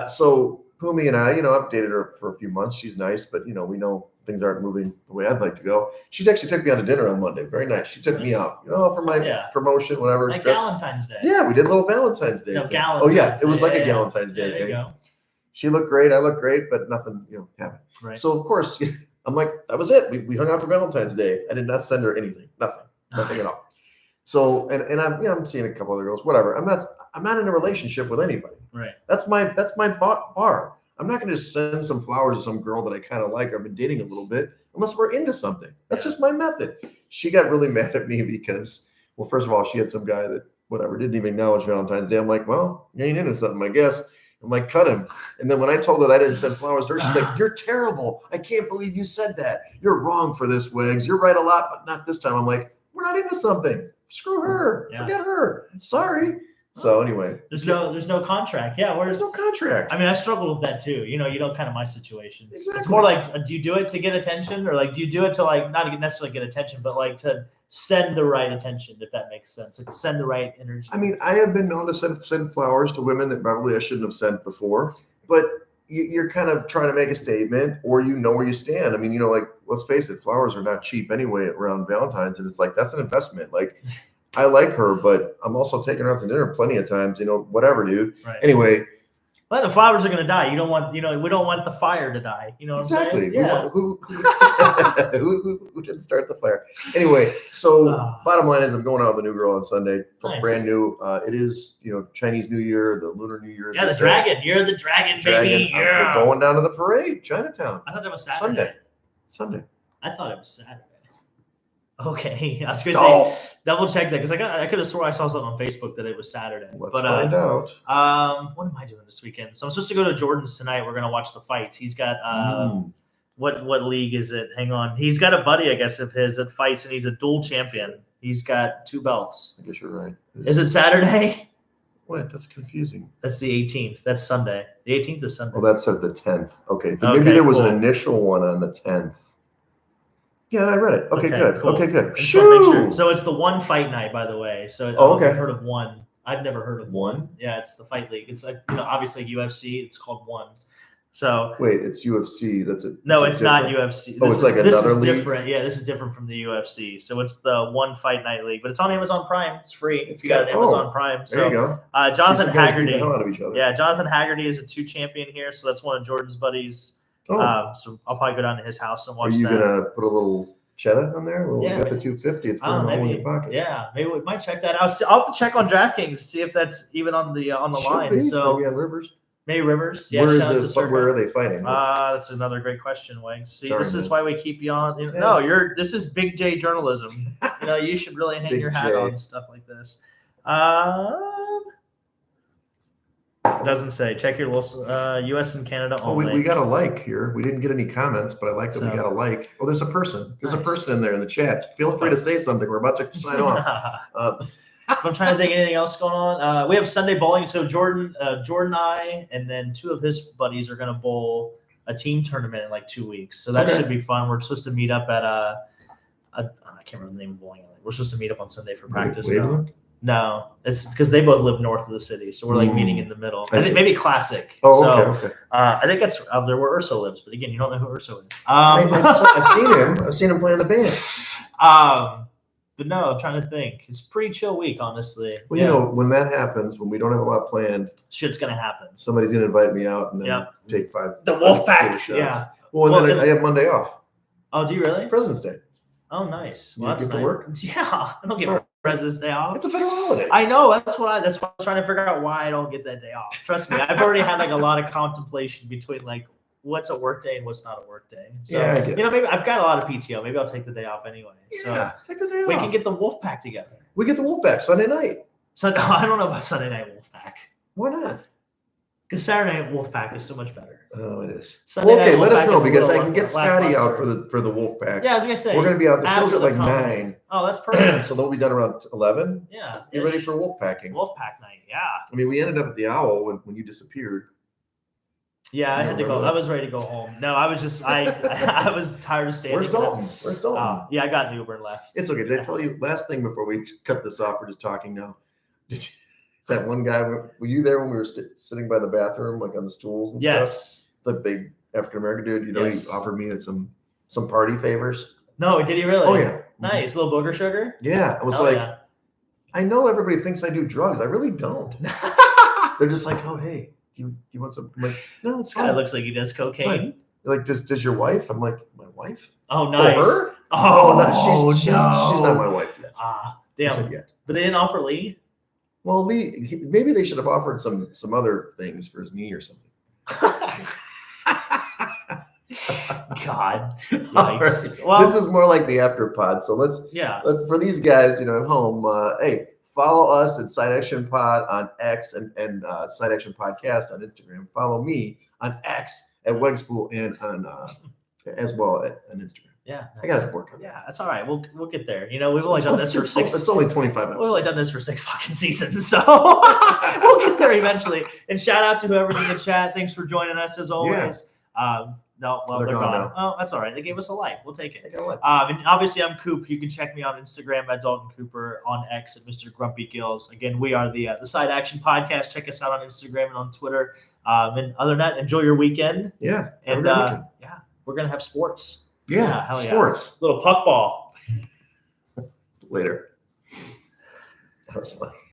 So Pumi and I, I've dated her for a few months. She's nice, but we know things aren't moving the way I'd like to go. She actually took me out to dinner on Monday. Very nice. She took me out, for my promotion, whatever. Like Valentine's Day. Yeah, we did a little Valentine's Day. No, thing. Galentine's Oh yeah, it was Day. like Yeah, a Galentine's Day there you thing. go. She looked great. I looked great, but nothing, happened. Right. So of course, I'm like, that was it. We hung out for Valentine's Day. I did not send her anything. Nothing at all. So and I'm seeing a couple other girls. Whatever. I'm not in a relationship with anybody. Right. That's my bar. I'm not going to just send some flowers to some girl that I kind of like. I've been dating a little bit, unless we're into something. That's just my method. She got really mad at me because, well, first of all, she had some guy that didn't even acknowledge Valentine's Day. I'm like, well, you ain't into something, I guess. I'm like, cut him. And then when I told her I didn't send flowers to her, she's like, you're terrible. I can't believe you said that. You're wrong for this, Wegs. You're right a lot, but not this time. I'm like, we're not into something. Screw her. Yeah. Forget her. Sorry. So anyway, there's no contract. Yeah, there's no contract. I mean, I struggle with that too. You know kind of my situation. Exactly. It's more like, do you do it to get attention, or like do you do it to like not necessarily get attention, but like to send the right attention, if that makes sense, like send the right energy. I mean, I have been known to send flowers to women that probably I shouldn't have sent before, but you're kind of trying to make a statement, or where you stand. I mean, like, let's face it, flowers are not cheap anyway around Valentine's, and it's like that's an investment. Like, I like her, but I'm also taking her out to dinner plenty of times. Whatever, dude. Right. Anyway. Well, the flowers are going to die. You don't want, we don't want the fire to die. You know what I'm saying? Yeah. Who didn't start the fire? Anyway, so bottom line is I'm going out with a new girl on Sunday. Nice. Brand new. It is, Chinese New Year, the Lunar New Year. Yeah, the dragon. You're the dragon, baby. Yeah. We're going down to the parade, Chinatown. I thought that was Saturday. Sunday. I thought it was Saturday. Okay. I was going to say, double check that, because I could have swore I saw something on Facebook that it was Saturday. Let's find out. What am I doing this weekend? So I'm supposed to go to Jordan's tonight. We're gonna watch the fights. He's got what league is it? Hang on. He's got a buddy, I guess, of his that fights, and he's a dual champion. He's got 2 belts. I guess you're right. Is it Saturday? What? That's confusing. That's the 18th. That's Sunday. The 18th is Sunday. Well, that says the 10th. Okay. So maybe there was an initial one on the 10th. Yeah, I read it. Okay, good. Cool. Okay, good. Sure. So it's the one fight night, by the way. So I've heard of one. I've never heard of one. Yeah, it's the fight league. It's like, obviously UFC. It's called one. So wait, it's UFC. That's it. No, it's not UFC. It's like another league. Different. Yeah, this is different from the UFC. So it's the one fight night league, but it's on Amazon Prime. It's free. If you got an Amazon Prime. So there you go. Jonathan Haggerty. The hell out of each other. Yeah, Jonathan Haggerty is a 2 champion here. So that's one of Jordan's buddies. So I'll probably go down to his house and watch that. Are you gonna put a little cheddar on there? Well, yeah, we got the 250. It's going all in your pocket. Yeah, maybe we might check that out. I'll have to check on DraftKings to see if that's even on the line. So maybe on Rivers. Maybe Rivers. Yeah, where are they fighting? That's another great question, Wayne. See, this is why we keep you on. No, this is Big J journalism. You should really hang your hat on stuff like this. It doesn't say. Check your little U.S. and Canada only. We got a like here. We didn't get any comments, but I like that we got a like. Oh, there's a person. There's a person in there in the chat. Feel free to say something. We're about to sign off. I'm trying to think anything else going on. We have Sunday bowling. So Jordan and I, and then 2 of his buddies are going to bowl a team tournament in like 2 weeks. So that should be fun. We're supposed to meet up at I can't remember the name of the bowling alley. We're supposed to meet up on Sunday for practice. No, it's because they both live north of the city, so we're like meeting in the middle. I think maybe Classic. Okay. I think that's out there where Urso lives, but again, you don't know who Urso is. I've seen him. I've seen him play in the band. But no, I'm trying to think. It's a pretty chill week, honestly. Well, when that happens, when we don't have a lot planned, shit's gonna happen. Somebody's gonna invite me out and then take 5. The Wolfpack. Yeah. Well, then I have Monday off. Oh, do you really? President's Day. Oh, nice. Well, that's nice. To work? Yeah, I don't get President's Day off. It's a federal holiday. I know. That's why I was trying to figure out why I don't get that day off. Trust me, I've already had like a lot of contemplation between like what's a work day and what's not a work day. So maybe I've got a lot of PTO. Maybe I'll take the day off anyway. So take the day off. We can get the Wolfpack together. We get the Wolfpack Sunday night. I don't know about Sunday night Wolfpack. Why not? Because Saturday night Wolfpack is so much better. Oh, it is. Sunday Well, okay, night let us Wolfpack know is a because I little can get Scotty out lackluster. for the Wolfpack. Yeah, I was gonna say We're gonna be out. The show's after at like comedy. 9. Oh, that's perfect. So they'll be done around 11. Yeah. Get ready for Wolfpacking. Wolfpack night. Yeah. I mean, we ended up at the Owl when you disappeared. Yeah, I had to go. I was ready to go home. No, I was just I was tired of standing. Where's Dalton? Where's Dalton? Yeah, I got an Uber and left. It's okay. Did I tell you last thing before we cut this off? We're just talking now. Did you, that one guy? Were you there when we were sitting by the bathroom, like on the stools and stuff? Yes. The big African American dude. You know, Yes. he offered me some party favors. No, did he really? Oh yeah. Nice. Little booger sugar. Yeah, I was Hell like, yeah. I know everybody thinks I do drugs. I really don't. They're just like, oh hey, do you want some? I'm like, no, it's This guy fine. looks like he does cocaine. They're like, does your wife? I'm like, my wife? Oh, nice. Oh, her? Oh, no, she's no. not my wife yet. Ah, I damn. said yet. But they didn't offer Lee. Well, maybe they should have offered some other things for his knee or something. God. All right. Yikes. Well, This is more like the after pod. So let's for these guys, at home. Hey, follow us at Side Action Pod on X and Side Action Podcast on Instagram. Follow me on X at Wegspool and on as well on Instagram. Yeah, I got to work on that. Yeah, that's all right. We'll get there. We've only done this for 6. It's only 25 episodes. We've only done this for 6 fucking seasons, so we'll get there eventually. And shout out to whoever's in the chat. Thanks for joining us as always. No, well, they're gone. Oh, that's all right. They gave us a like. We'll take it. And obviously, I'm Coop. You can check me on Instagram at Dalton Cooper, on X at Mr. Grumpy Gills. Again, we are the Side Action Podcast. Check us out on Instagram and on Twitter. And other than that, enjoy your weekend. Yeah. And we're gonna have sports. Yeah, hell sports. Little puck ball. Later. That was fun.